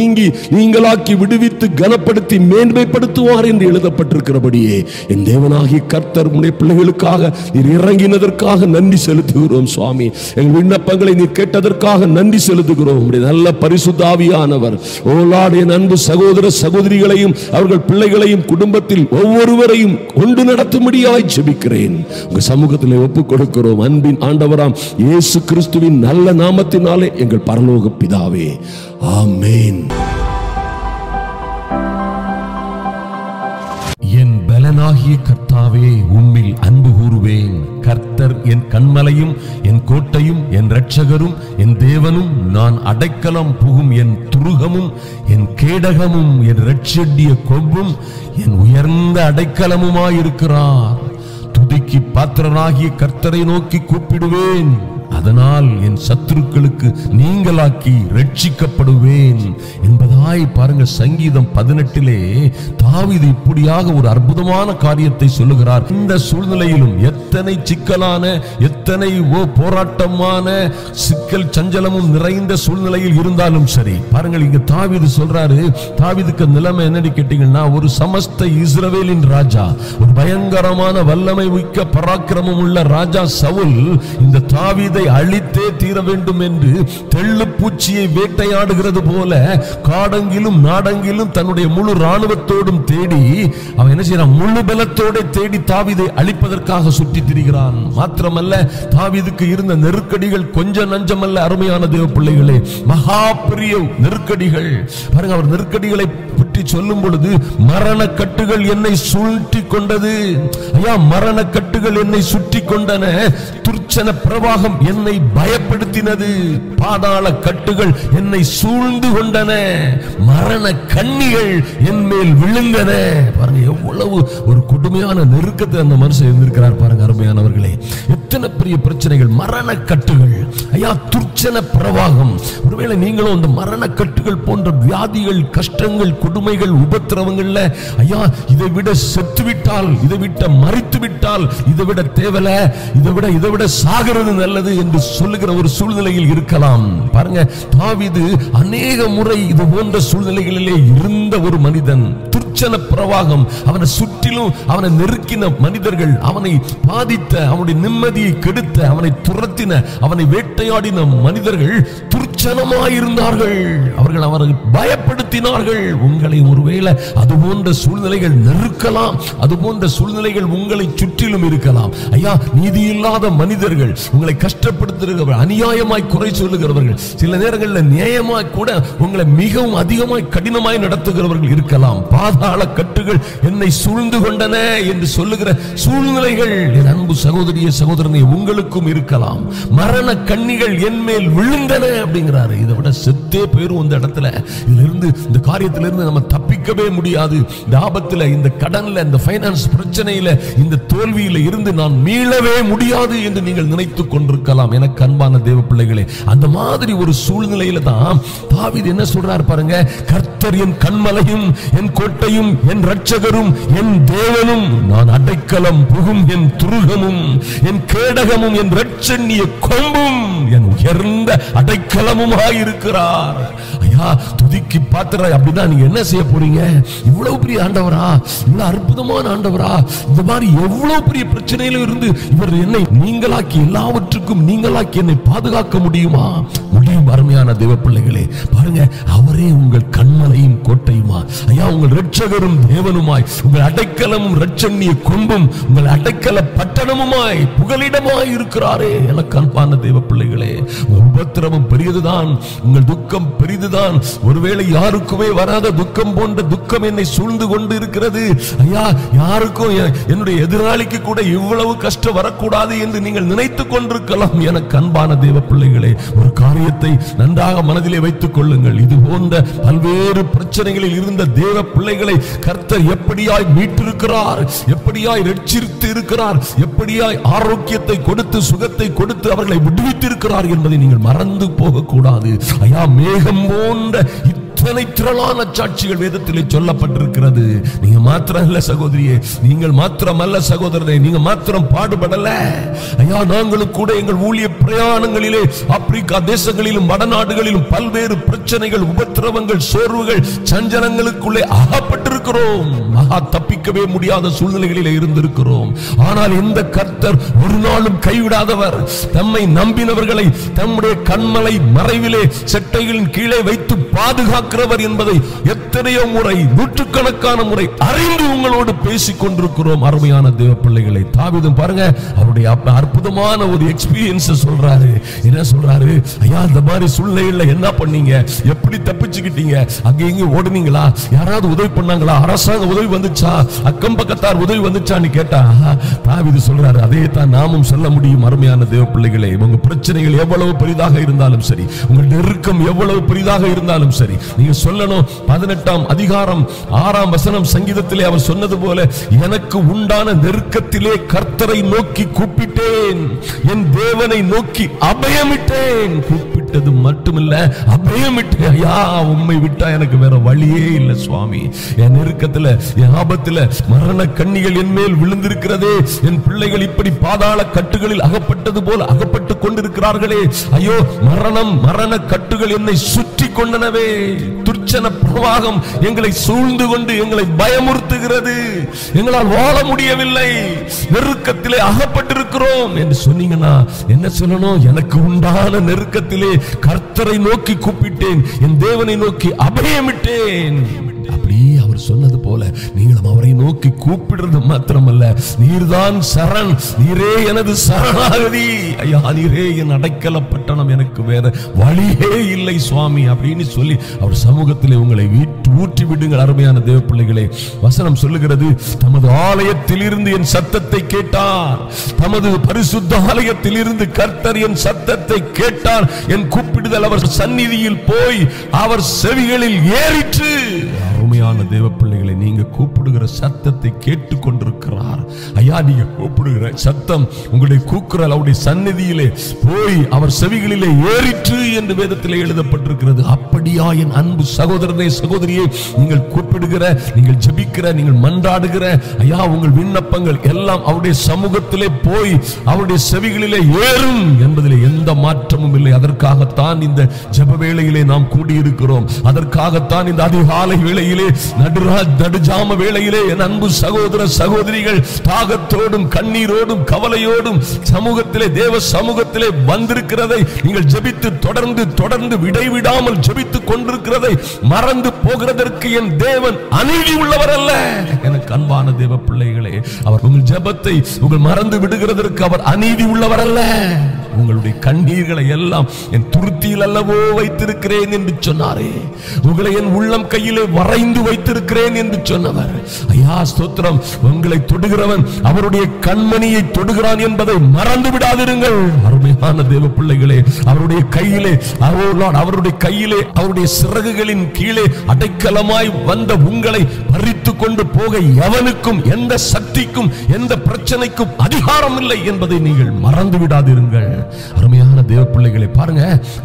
நீங்களாக்கி விடுவித்து கனப்படுத்தி மேன்மைப்படுத்துவார் என்று எழுதப்பட்டிருக்கிறபடியே என் தேவனாகி கர்த்தர் உம்முடைய பிள்ளைகளுக்காக நீர் இறங்கினதற்காக நன்றி செலுத்துகிறோம் சுவாமி. எங்கள் விண்ணப்பங்களை நீர் கேட்டதற்காக நன்றி செலுத்துகிறோம். உம்முடைய நல்ல பரிசுத்த ஆவியானவர் ஓலாடைய அன்பு சகோதர சகோதரிகளையும் அவர்கள் பிள்ளைகளையும் குடும்பத்தில் ஒவ்வொருவரையும் கொண்டு நடத்தும்படியாய் ஜெபிக்கிறேன். உங்க சமூகத்தில் ஒப்புக் கொடுக்கிறோம். அன்பின் ஆண்டவராம் இயேசு கிறிஸ்துவின் நல்ல நாமத்தினாலே எங்கள் பரலோக பிதாவே, ஆமென். என் பலனாகிய கர்த்தாவே, உம்மில் அன்பு கூறுவேன். கர்த்தர் என் கன்மலையும் என் கோட்டையும் என் இரட்சகரும் என் தேவனும், நான் அடைக்கலம் புகும் என் துருகமும் என் கேடகமும் என் இரட்சண்டிய கொம்பும் என் உயர்ந்த அடைக்கலமுமாயிருக்கிறார். துதிக்கு பாத்திரனாகிய கர்த்தரை நோக்கி கூப்பிடுவேன், அதனால் என் சத்துருக்களுக்கு நீங்களாக்கி ரட்சிக்கப்படுவேன் என்பதாய் பாருங்க. சங்கீதம் 18 தாவீது இப்படியாக ஒரு அற்புதமான காரியத்தை சொல்லுகிறார். இந்த சூழ்நிலையிலும் எத்தனை சிக்கலான, எத்தனை போராட்டமான, சிக்கல் சஞ்சலமும் நிறைந்த சூழ்நிலையில் இருந்தாலும் சரி, பாருங்கள் இங்க தாவீது சொல்றாரு. தாவீதுக்கு நிலைமை என்னன்னு கேட்டீங்கன்னா, ஒரு சமஸ்த இஸ்ரவேலின் ராஜா, ஒரு பயங்கரமான வல்லமை மிக்க பராக்கிரமம் உள்ள ராஜா சவுல் இந்த தாவீதை அழித்தே தீர வேண்டும் என்று தெள்ளு பூச்சியை வேட்டையாடுகிறது போல காடங்கிலும் நாடங்கிலும் தன்னுடைய முழு ராணுவத்தோடும் தேடி அவன் என்ன செய்யறான், முழு பலத்தோட தேடி தாவீதை அழிப்பதற்காக சுற்றி திரிகிறான். மாத்திரமல்ல, தாவீதுக்கு இருந்த நெருக்கடிகள் கொஞ்சம் நஞ்சமல்ல. அருமையான தேவ பிள்ளைகளே, மகா பெரிய நெருக்கடிகள். பாருங்க, அவர் நெருக்கடிகளை பற்றி சொல்லும் பொழுது, மரண கட்டுகள் என்னை சுற்றி கொண்டது. ஐயா, மரண கட்டுகள் என்னை சுற்றி கொண்டன. துர்ச்சன பிரவாகம் என்னை பயப்படுத்தினது. பாதாள கட்டுகள் என்னை சூழ்ந்து கொண்டன. மரண கண்ணிகள் என் மேல் விழுந்தன. பாருங்க, எவ்வளவு ஒரு கொடுமையான நெருக்கத்தை அந்த மனுஷன் இருந்திருக்கிறார். பாருங்க அருமையானவர்களே, எத்தனை பெரிய பிரச்சனைகள், மரண கட்டுகள். ஐயா, துர்ச்சன பிரவாகம். ஒருவேளை நீங்களும் அந்த மரண கட்டுகள் போன்ற வியாதிகள், கஷ்டங்கள், கொடுமைகள், உபத்திரவங்கள்ல, ஐயா இதை விட செத்துவிட்டால், இதை விட்ட மறித்து விட்டால், இதை விட தேவல, இதை விட சாகிறது நல்லது என்று சொல்லுகிற ஒரு சூழ்நிலையில் இருக்கலாம். பாருங்க, தாவீது அநேக முறை இது போன்ற சூழ்நிலைகளிலே இருந்த ஒரு மனிதன். துர்ச்சன பிரவாகம் அவனை சுற்றிலும், அவனை நெருக்கின மனிதர்கள், அவனை பாதித்த, அவனுடைய நிம்மதியை கெடுத்த, அவனை துரத்தின, அவனை வேட்டையாடின மனிதர்கள் துர்ச்சனமாயிருந்தார்கள். அவர்கள் அவரை பயப்படுத்தினார்கள். உங்களை ஒருவேளை அது போன்ற சூழ்நிலைகள் நெருக்கலாம். அது போன்ற சூழ்நிலைகள் உங்களை சுற்றிலும் இருக்கலாம். ஐயா, நீதி இல்லாத மனிதர்கள், உங்களை கஷ்டப்படுத்துகிறவர்கள், அநியாயமாய் குறை சொல்லுகிறவர்கள், சில நேரங்களில் நியாயமாய் கூட உங்களை மிகவும் அதிகமாய் கடினமாய் நடத்துகிறவர்கள் இருக்கலாம். பாதாள கட்டுகள் என்னை சூழ்ந்து கொண்டன என்று சொல்லுகிற சூழ்நிலைகள் என் அன்பு சகோதரிய சகோதரனை உங்களுக்கும் இருக்கலாம். மரண கண்ணிகள் என் மேல் விழுந்தன அப்படிங்கிறாரு. இதை விட செத்தே போயிரும் இந்த இடத்துல. இதிலிருந்து, இந்த காரியத்திலிருந்து நம்ம தப்பிக்கவே முடியாது. இந்த ஆபத்துல, இந்த கடன்ல, இந்த பைனான்ஸ் பிரச்சனையில, இந்த தோல்வியில இருந்து நான் மீளவே முடியாது என்று நீங்கள் நினைத்துக் கொண்டிருக்கலாம். எனக்கு அன்பான தேவ பிள்ளைகளே, அந்த மாதிரி ஒரு சூழ்நிலையில தான் தாவீது என்ன சொல்றார் பாருங்க. கர்த்தர் என் கன்மலையும் என் கோட்டையும் என் இரட்சகரும் என் தேவனும், நான் அடைக்கலம் புகும் என் துருகமும் என் கேடகமும் என் இரட்சணிய கொம்பும் என் உயர்ந்த அடைக்கலமுமாய் இருக்கிறார். ஐயா, துதிக்கு பாத்திர அப்படின்னா நீங்க என்ன செய்ய போறீங்க? இவ்வளவு பெரிய ஆண்டவரா, இவ்வளவு அற்புதமான ஆண்டவரா, இந்த மாதிரி எவ்வளவு பெரிய பிரச்சனையில இருந்து இவர் என்னை நீங்களாக்கி, எல்லாவற்றுக்கும் நீங்களாக்கி என்னை பாதுகாக்க முடியுமா? முடியும். அருமையான தேவ பிள்ளைகளே, பாருங்க, அவரே உங்கள் கன்மலையும் கோட்டையுமா, ஐயா உங்கள் இரட்சகரும் தேவனுமாய், உங்கள் அடைக்கலமும் இரட்சணிய கொம்பும், உங்கள் அடைக்கல பட்டணமுமாய், புகலிடமாய் இருக்கிறாரே. எனக்கு அன்பான தேவ பிள்ளைகளே, உங்கள் உபத்திரவம் பெரியதுதான், உங்கள் துக்கம் பெரிதுதான், சொல்லுகிறான், ஒருவேளை யாருக்குமே வராத துக்கம் போன்ற துக்கம் என்னை சூழ்ந்து கொண்டு இருக்கிறது ஐயா, யாருக்கும் என்னுடைய எதிராளிக்கு கூட இவ்வளவு கஷ்டம் வரக்கூடாது என்று நீங்கள் நினைத்துக் கொண்டிருக்கலாம். எனக்கு அன்பான தேவ பிள்ளைகளே, ஒரு காரியத்தை நன்றாக மனதிலே வைத்துக் கொள்ளுங்கள். இது போன்ற பல்வேறு பிரச்சனைகளில் இருந்த தேவ பிள்ளைகளை கர்த்தர் எப்படியாய் மீட்டிருக்கிறார், எப்படியாய் ரட்சித்து இருக்கிறார், எப்படியாய் ஆரோக்கியத்தை கொடுத்து சுகத்தை கொடுத்து அவர்களை விடுவித்திருக்கிறார் என்பதை நீங்கள் மறந்து போகக்கூடாது. ஐயா, மேகம் போன்ற இத்தனை திரளான சாட்சிகள் வேதத்திலே சொல்லப்பட்டிருக்கிறது. நீங்க மாத்திரம் அல்ல சகோதரியே, நீங்கள் மாத்திரம் அல்ல சகோதரனே, நீங்க மாத்திரம் பாடுபடல. ஐயா, நாங்களும் கூட எங்கள் ஊழிய பிரயாணங்களிலே ஆப்பிரிக்கா தேசங்களிலும் வடநாடுகளிலும் பல்வேறு பிரச்சனைகள், உபத்திரவங்கள், சோர்வுகள், சஞ்சலங்களுக்குள்ளே அகப்பட்டிருக்கிறோம். மகா தப்பிக்கவே முடியாத சூழ்நிலைகளிலே இருந்திருக்கிறோம். ஆனால் இந்த கர்த்தர் ஒரு நாளும் கைவிடாதவர். தம்மை நம்பினவர்களை தம்முடைய கண்மலை மறைவிலே செட்டைகளின் கீழே வைத்து பாதுகாக்கிறவர் என்பதை எத்தனையோ முறை, நூற்றுக்கணக்கான முறை அறிந்து உங்களோடு பேசிக் கொண்டிருக்கிறோம். அருமையான தேவ பிள்ளைகளை, தாவீதும் பாருங்க, அவருடைய அற்புதமான ஒரு எக்ஸ்பீரியன்ஸ் சொல்றாரு. என்ன சொல்றாரு? ஐயா, இந்த மாதிரி சூழ்நிலையில என்ன பண்ணீங்க, எப்படி தப்பிச்சுக்கிட்டீங்க, அங்க இங்க ஓடுனீங்களா, யாராவது உதவி பண்ணாங்களா, அரசாங்க உதவி வந்துச்சா, அக்கம் பக்கத்தார் உதவி வந்துச்சான்னு கேட்டா தாவீது சொல்றாரு, அதே தான் நாமும் சொல்ல முடியும். அருமையான தேவ பிள்ளைகளே, உங்க பிரச்சனைகள் எவ்வளவு பெரிதாக இருந்தாலும் சரி, உங்கள் நெருக்கம் எவ்வளவு பெரிதாக இருந்தாலும் சரி, நீங்க சொல்லணும். 18ஆம் அதிகாரம் 6ஆம் வசனம் சங்கீதத்திலே அவர் சொன்னது போல, எனக்கு உண்டான நெருக்கத்திலே கர்த்தரை நோக்கி கூப்பிட்டேன், என் தேவனை நோக்கி அபயமிட்டேன். கூப்பிட்டது மட்டுமில்ல, அபயமிட்டேன். ஐயா, உம்மை விட்டா எனக்கு வேற வழியே இல்லை சுவாமி. என் நெருக்கத்துல, என் ஆபத்துல மரண கண்ணிகள் என் மேல் விழுந்திருக்கிறதே, என் பிள்ளைகள் இப்படி பாதாள கட்டுகளில் அகப்பட்டது போல அகப்பட்டு கொண்டிருக்கிறார்களே. ஐயோ, மரண கட்டுகள் என்னை சுற்றி கொண்டனவே. துர்ச்சன பிரவாகம் எங்களை சூழ்ந்து கொண்டு எங்களை பயமுறுத்துகிறது. எங்களால் வாழ முடியவில்லை, நெருக்கத்திலே அகப்பட்டிருக்கிறோம் என்று சொன்னீங்கன்னா என்ன சொல்லணும்? எனக்கு உண்டான நெருக்கத்திலே கர்த்தரை நோக்கி கூப்பிட்டேன், என் தேவனை நோக்கி அபயமிட்டேன். அப்படியே அவர் சொன்னது போல நீங்களும் அவரை நோக்கி கூப்பிடுறது மாத்திரமல்ல, நீர்தான் சரண், நீரே எனது சரணாகதி, ஐயா நீரே என் அடைக்கல பட்டணம், எனக்கு வேற வழியே இல்லை சுவாமி அப்படின்னு சொல்லி அவர் சமூகத்திலே உங்களை ஊற்றி விடுங்கள். அருமையான தேவ பிள்ளைகளே, வசனம் சொல்லுகிறது, தமது ஆலயத்தில் இருந்து என் சத்தத்தை கேட்டார், தமது பரிசுத்த ஆலயத்தில் இருந்து கர்த்தர் என் சத்தத்தை கேட்டார், என் கூப்பிடுதல் அவர் சந்நிதியில் போய் அவர் செவிகளில் ஏறிற்று. அருமையான தேவ பிள்ளைகளை, நீங்க கூப்பிடுகிற சத்தத்தை கேட்டு கொண்டிருக்கிறார். ஐயா, நீங்க கூப்பிடுகிற சத்தம், உங்களுடைய கூக்குரல் அவருடைய சந்நிதியிலே போய் அவர் செவிகளிலே ஏறிற்று என்று வேதத்திலே எழுதப்பட்டிருக்கிறது. அப்படியா என் அன்பு சகோதரனே, சகோதரியே, நீங்கள் கூப்பிடுகிற, நீங்கள் ஜெபிக்கிற, நீங்கள் மன்றாடுகிற ஐயா, உங்கள் விண்ணப்பங்கள் எல்லாம் அவருடைய சமூகத்திலே போய் அவருடைய செவிகளிலே ஏறும் என்பதிலே எந்த மாற்றமும் இல்லை. அதற்காகத்தான் இந்த ஜெப வேளையிலே நாம் கூடியிருக்கிறோம். அதற்காகத்தான் இந்த அதிகாலை வேளையிலே, நடுஜாம வேளையிலே என் அன்பு சகோதர சகோதரிகள் தாகத்தோடும் கண்ணீரோடும் கவலையோடும் சமூகத்திலே, தேவ சமூகத்திலே வந்திருக்கிறதை நீங்கள் ஜெபித்து தொடர்ந்து விடைவிடாமல் ஜெபித்துக் கொண்டிருக்கிறதை மறந்து போகிறதற்கு என் தேவன் அநீதி உள்ளவர் அல்ல. எனக்கு அன்பான தேவ பிள்ளைகளே, அவர் உங்கள் ஜெபத்தை உங்கள் மறந்து விடுகிறதற்கு அவர் அநீதி உள்ளவர் அல்ல. உங்களுடைய கண்ணீர்களை எல்லாம் என் துருத்தியில் அல்லவோ வைத்திருக்கிறேன் என்று சொன்னாரே, உங்களை என் உள்ளம் கையிலே வரைந்து வைத்திருக்கிறேன் என்று சொன்னவர். ஐயா ஸ்தோத்திரம். உங்களை தொடுகிறவன் அவருடைய கண்மணியை தொடுகிறான் என்பதை மறந்து விடாதிருங்கள். அருமையான தேவ பிள்ளைகளே, அவருடைய கையிலே, அவருடைய சிறகுகளின் கீழே அடைக்கலமாய் வந்த உங்களை பறித்து கொண்டு போக எவனுக்கும், எந்த சக்திக்கும், எந்த பிரச்சனைக்கும் அதிகாரம் இல்லை என்பதை நீங்கள் மறந்து விடாதிருங்கள். அருமையான தேவ பிள்ளைகளை பாருங்க,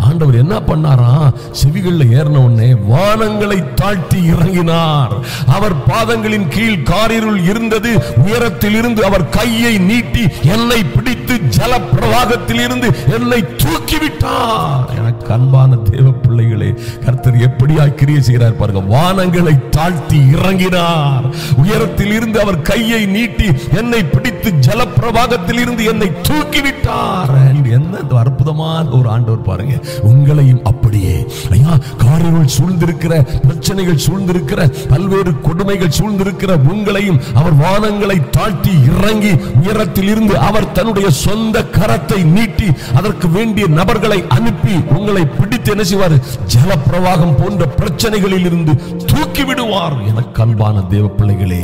ஆண்டவர் என்ன பண்ணாரா? செவிகளில் ஏறின உடனே வானங்களை தாழ்த்தி இறங்கினார். அவர் பாதங்களின் கீழ் காரிருள் இருந்தது. உயரத்தில் இருந்து அவர் கையை நீட்டி என்னை பிடித்து ஜல பிரவாகத்தில் இருந்து என்னை தூக்கிவிட்டார். எனக்கு அன்பான தேவ பிள்ளைகளே, கர்த்தர் எப்படியாய் கிரியை செய்கிறார் பாருங்க. வானங்களை தாழ்த்தி இறங்கினார். உயரத்தில் இருந்து அவர் கையை நீட்டி என்னை பிடித்து ஜல பிரவாகத்தில் இருந்து என்னை தூக்கிவிட்டார். என்ன அற்புதமான ஒரு ஆண்டவர் பாருங்க. உங்களையும் அப்படியே ஐயா, காரிருள் சூழ்ந்திருக்கிற, பிரச்சனைகள் சூழ்ந்திருக்கிற, பல்வேறு கொடுமைகள் சூழ்ந்திருக்கிற உங்களையும் அவர் வானங்களை தாழ்த்தி இறங்கி உயரத்தில் இருந்து அவர் தன்னுடைய சொந்த கரத்தை நீட்டி அதற்கு வேண்டிய நபர்களை அனுப்பி உங்களை பிடித்து பிடித்து என்ன செய்வார்? ஜலப்பிரவாகம் போன்ற பிரச்சனைகளில் இருந்து தூக்கி விடுவார். எனக்கு அன்பான தேவ பிள்ளைகளே,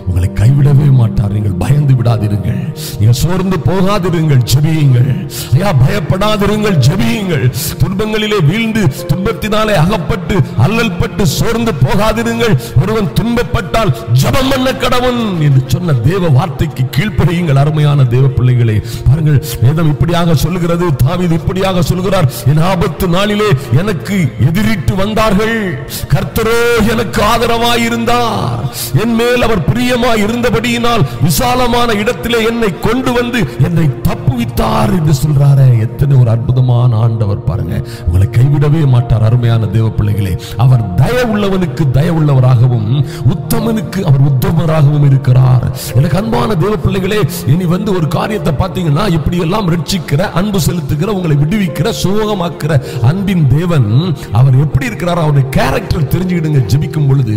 உங்களை கைவிடவே மாட்டார். நீங்கள் பயந்து விடாதிருங்கள், நீங்கள் சோர்ந்து போகாதிருங்கள், ஜெபியுங்கள். ஐயா, பயப்படாதிருங்கள், ஜெபியுங்கள். துன்பங்களிலே வீழ்ந்து துன்பத்தினாலே அகப்பட்டு அல்லல் பட்டு சோர்ந்து போகாதிருங்கள். ஒருவன் துன்பப்பட்டால் ஜெபம் பண்ண கடவன் என்று சொன்ன தேவ வார்த்தைக்கு கீழ்ப்படியுங்கள். அருமையான தேவ பிள்ளைகளே, பாருங்கள், வேதம் இப்படியாக சொல்லுகிறது, தாவீது இப்படியாக சொல்கிறார், என் ஆபத்து நாளிலே எனக்கு எதிரிட்டு வந்தார்கள், கர்த்தரோ எனக்கு ஆதரவாய் இருந்தார், என் மேல் அவர் பிரியமாய் இருந்தபடியினால் விசாலமான இடத்திலே என்னை கொண்டு வந்து என்னை தப்புவித்தார் என்று சொல்றாரே. எத்தனை ஒரு அற்புதமான ஆண்டவர் பாருங்க. உங்களை கைவிடவே மாட்டார். அருமையான தேவ பிள்ளைகளே, அவர் தயவுள்ளவனுக்கு தயவுள்ளவராகவும் உத்தமனுக்கு அவர் உத்தமராகவும் இருக்கிறார். எனக்கு அன்பான தேவ பிள்ளைகளே, இனி வந்து ஒரு காரியத்தை பார்த்தீங்கன்னா, இப்படி எல்லாம் ரட்சிக்கிற, அன்பு செலுத்துகிற, உங்களை விடுவிக்கிற, சுகமாக்குற அன்பின் தேவன் அவர் எப்படி இருக்கிறார்? அவருடைய கேரக்டர் தெரிஞ்சுக்கிடுங்க. ஜெபிக்கும் பொழுது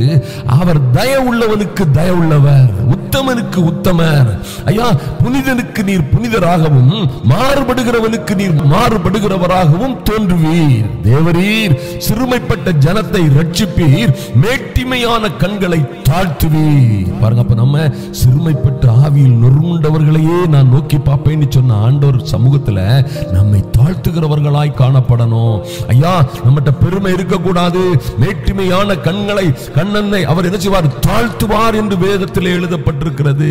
அவர் தயவுள்ளவனுக்கு தயவுள்ளவர், உத்தமனுக்கு உத்தமர். ஐயா, புனிதனுக்கு நீர் புனிதராகவும் மாறுபடுகிறவனுக்கு நீர் மாறுபடுகிறவராகவும் தோன்றுவீர். தேவரீர் சிறுமைப்பட்ட ஜனத்தை ரட்சிப்பீர், மேட்டிமையான கண்களை தாழ்த்துவீர். பாருங்க, அப்ப நம்ம சிறுமைப்பட்ட ஆவியில் நொறுண்டவர்களையே நான் நோக்கி பார்ப்பேன்னு சொன்ன ஆண்டவர் சமூகத்துல நம்மை தாழ்த்துகிறவர்களாய் காணப்படணும். ஐயா, நம்மகிட்ட பெருமை இருக்கக்கூடாது. மேட்டிமையான கண்ணனை அவர் என்ன செய்வார்? தாழ்த்துவார் என்று வேதத்தில் எழுதப்பட்டிருக்கிறது.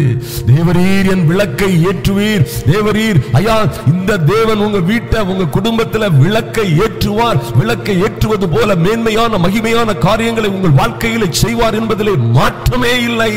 தேவரீர் என் விளக்கை ஏற்றுவீர். தேவரீர், ஐயா, இந்த தேவன் உங்க வீட்டை, உங்க குடும்பத்தில் விளக்கை ஏற்றுவார். விளக்கை ஏற்றுவது போல மேன்மையான மகிமையான காரியங்களை உங்கள் வாழ்க்கையில் செய்வார் என்பதிலே மாற்றமே இல்லை.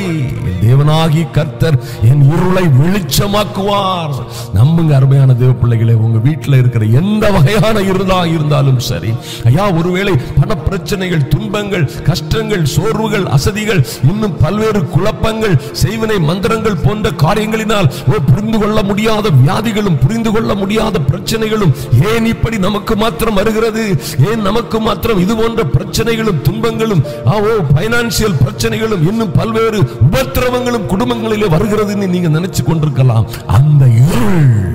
தேவனாகி கர்த்தர் என் இருளை வெளிச்சமாக்குவார். நம்புங்க அருமையான தேவ பிள்ளைகளே, உங்க வீட்டில் இருக்கிற எந்த வகையான இருளா இருந்தாலும் சரி, ஐயா, ஒருவேளை பண பிரச்சனைகள், துன்பங்கள், கஷ்டங்கள், சோர்வுகள், அசதிகள், இன்னும் பல்வேறு குழப்பங்கள், செய்வினை மந்திரங்கள் போன்ற காரியங்களினால் புரிந்து கொள்ள முடியாத வியாதிகளும், புரிந்து கொள்ள முடியாத பிரச்சனைகளும் ஏன் இப்படி நமக்கு மாத்திரம் வருகிறது? ஏன் நமக்கு மாத்திரம் இது போன்ற பிரச்சனைகளும் துன்பங்களும், பைனான்சியல் பிரச்சனைகளும், இன்னும் பல்வேறு உபத்திரவங்களும் குடும்பங்களிலே வருகிறது நீங்க நினைச்சு கொண்டிருக்கலாம்.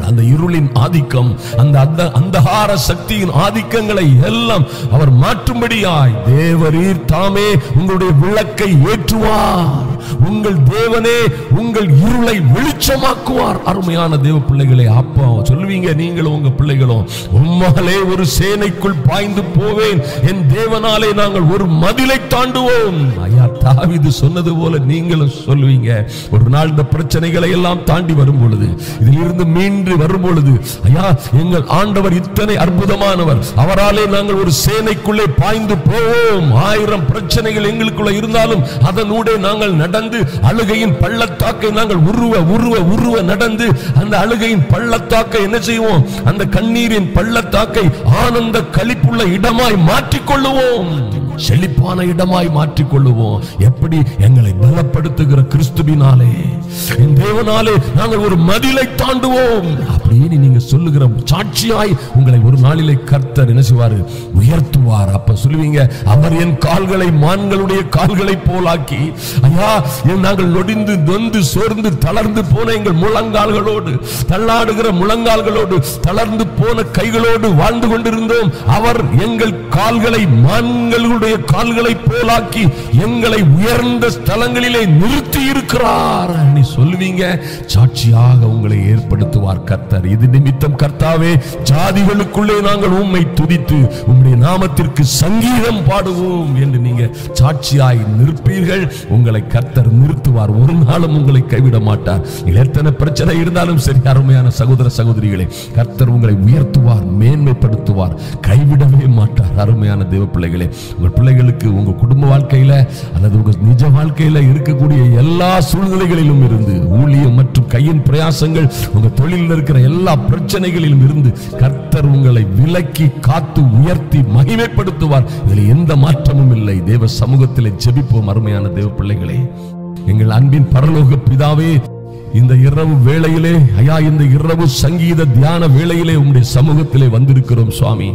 அந்த இருளின் ஆதிக்கம், அந்த அந்தகார சக்தியின் ஆதிக்கங்களை எல்லாம் அவர் மாற்றும்படியாய் தேவரீர் தாமே உங்களுடைய விளக்கை ஏற்றுவார். உங்கள் தேவனே உங்கள் இருளை வெளிச்சமாக்குவார். அருமையான தேவ பிள்ளைகளே, அப்பா சொல்லுவீங்க நீங்களும் உங்க பிள்ளைகளும், உம்மாலே ஒரு சேனைக்குள் பாய்ந்து போவேன், என் தேவனாலே நாங்கள் ஒரு மதிலை தாண்டுவோம். ஐயா, தாவீது சொன்னது போல நீங்களும் சொல்லுவீங்க. ஒரு நாள் இந்த பிரச்சனைகளை எல்லாம் தாண்டி வரும் பொழுது, இதிலிருந்து மீண்டு வரும் பொழுது, ஐயா, எங்கள் ஆண்டவர் இத்தனை அற்புதமானவர், அவராலே நாங்கள் ஒரு சேனைக்குள்ளே பாய்ந்து போவோம். 1000 பிரச்சனைகள் எங்களுக்குள்ள இருந்தாலும் அதனூடே நாங்கள் நடந்து அழுகையின் பள்ளத்தாக்கை நாங்கள் உருவ நடந்து அந்த அழுகையின் பள்ளத்தாக்கை என்ன செய்வோம்? அந்த கண்ணீரின் பள்ளத்தாக்கை ஆனந்த களிப்புள்ள இடமாய் மாற்றிக்கொள்ளுவோம், செழிப்பான இடமாய் மாற்றிக்கொள்ளுவோம். எப்படி? எங்களை பலப்படுத்துகிற கிறிஸ்துவினாலே, என் தேவனாலே நாங்கள் ஒரு மதிலை தாண்டுவோம் அப்படின்னு நீங்க சொல்லுகிற சாட்சியாய் உங்களை ஒரு நாளிலே கர்த்தர் என்ன செய்வாரு? உயர்த்துவார். அப்ப சொல்லுவீங்க, அவர் என் கால்களை மான்களுடைய கால்களை போலாக்கி, ஐயா, நாங்கள் நொடிந்து நொந்து சோர்ந்து தளர்ந்து போன எங்கள் முழங்கால்களோடு, தள்ளாடுகிற முழங்கால்களோடு, தளர்ந்து போன கைகளோடு வாழ்ந்து கொண்டிருந்தோம். அவர் எங்கள் கால்களை மான்களுடைய கால்களை போலாக்கி எங்களை உயர்ந்த ஸ்தலங்களிலே நிறுத்தி இருக்கிறார். நீ சொல்லுவீங்க, சாட்சியாக உங்களை ஏற்படுத்துவார் கர்த்தர். இது நிமித்தம் கர்த்தாவே, ஜாதிகளுக்குள்ளே நாங்கள் உம்மை துதித்து உம்முடைய நாமத்திற்கு சங்கீதம் பாடுவோம் என்று நீங்க சாட்சியாய் நிற்பீர்கள். உங்களை கர்த்தர் நிறுத்துவார். ஒரு நாளும் உங்களை கைவிட மாட்டார். எத்தனை பிரச்சனை இருந்தாலும் சரி, அருமையான சகோதர சகோதரிகளே, கர்த்தர் உங்களை உயர்த்துவார், மேன்மைப்படுத்துவார், கைவிடவே மாட்டார். அருமையான தேவ பிள்ளைகளே, உங்கள் பிள்ளைகளுக்கு உங்க குடும்ப வாழ்க்கையில அல்லது உங்க நிஜ வாழ்க்கையில இருக்கக்கூடிய எல்லா சூழ்நிலைகளிலும் இருந்து, ஊழியம் மற்றும் கையின் பிரயாசங்கள், உங்க தொழிலில் இருக்கிற எல்லா பிரச்சனைகளிலும் இருந்து கர்த்தர் உங்களை விலக்கி காத்து உயர்த்தி மகிமைப்படுத்துவார். இதில் எந்த மாற்றமும் இல்லை. தேவ சமூகத்தில் ஜெபிப்போம். அருமையான தேவ பிள்ளைகளே, எங்கள் அன்பின் பரலோக பிதாவே, இந்த இரவு வேளையிலே ஐயா, இந்த இரவு சங்கீத தியான வேளையிலே உம்முடைய சமூகத்திலே வந்திருக்கிறோம் சுவாமி.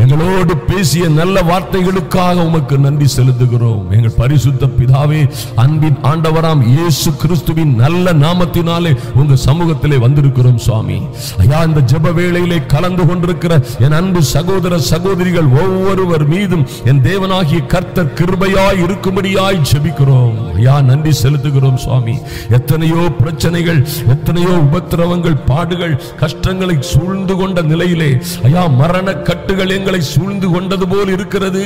எங்களோடு பேசிய நல்ல வார்த்தைகளுக்காக உமக்கு நன்றி செலுத்துகிறோம். எங்கள் பரிசுத்த பிதாவே, அன்பின் ஆண்டவராம் இயேசு கிறிஸ்துவின் நல்ல நாமத்தினாலே உங்க சமூகத்திலே வந்திருக்கிறோம் சுவாமி. ஐயா, இந்த ஜெப வேளையிலே கலந்து கொண்டிருக்கிற என் அன்பு சகோதர சகோதரிகள் ஒவ்வொருவர் மீதும் என் தேவனாகிய கர்த்தர் கிருபையாய் இருக்கும்படியாய் ஜெபிக்கிறோம். ஐயா, நன்றி செலுத்துகிறோம் சுவாமி. எத்தனையோ பிரச்சனைகள், எத்தனையோ உபத்திரவங்கள், பாடுகள், கஷ்டங்களை சூழ்ந்து கொண்ட நிலையிலே ஐயா, மரண கட்டுகள் எங்களை சூழ்ந்து கொண்டது போல் இருக்கிறது.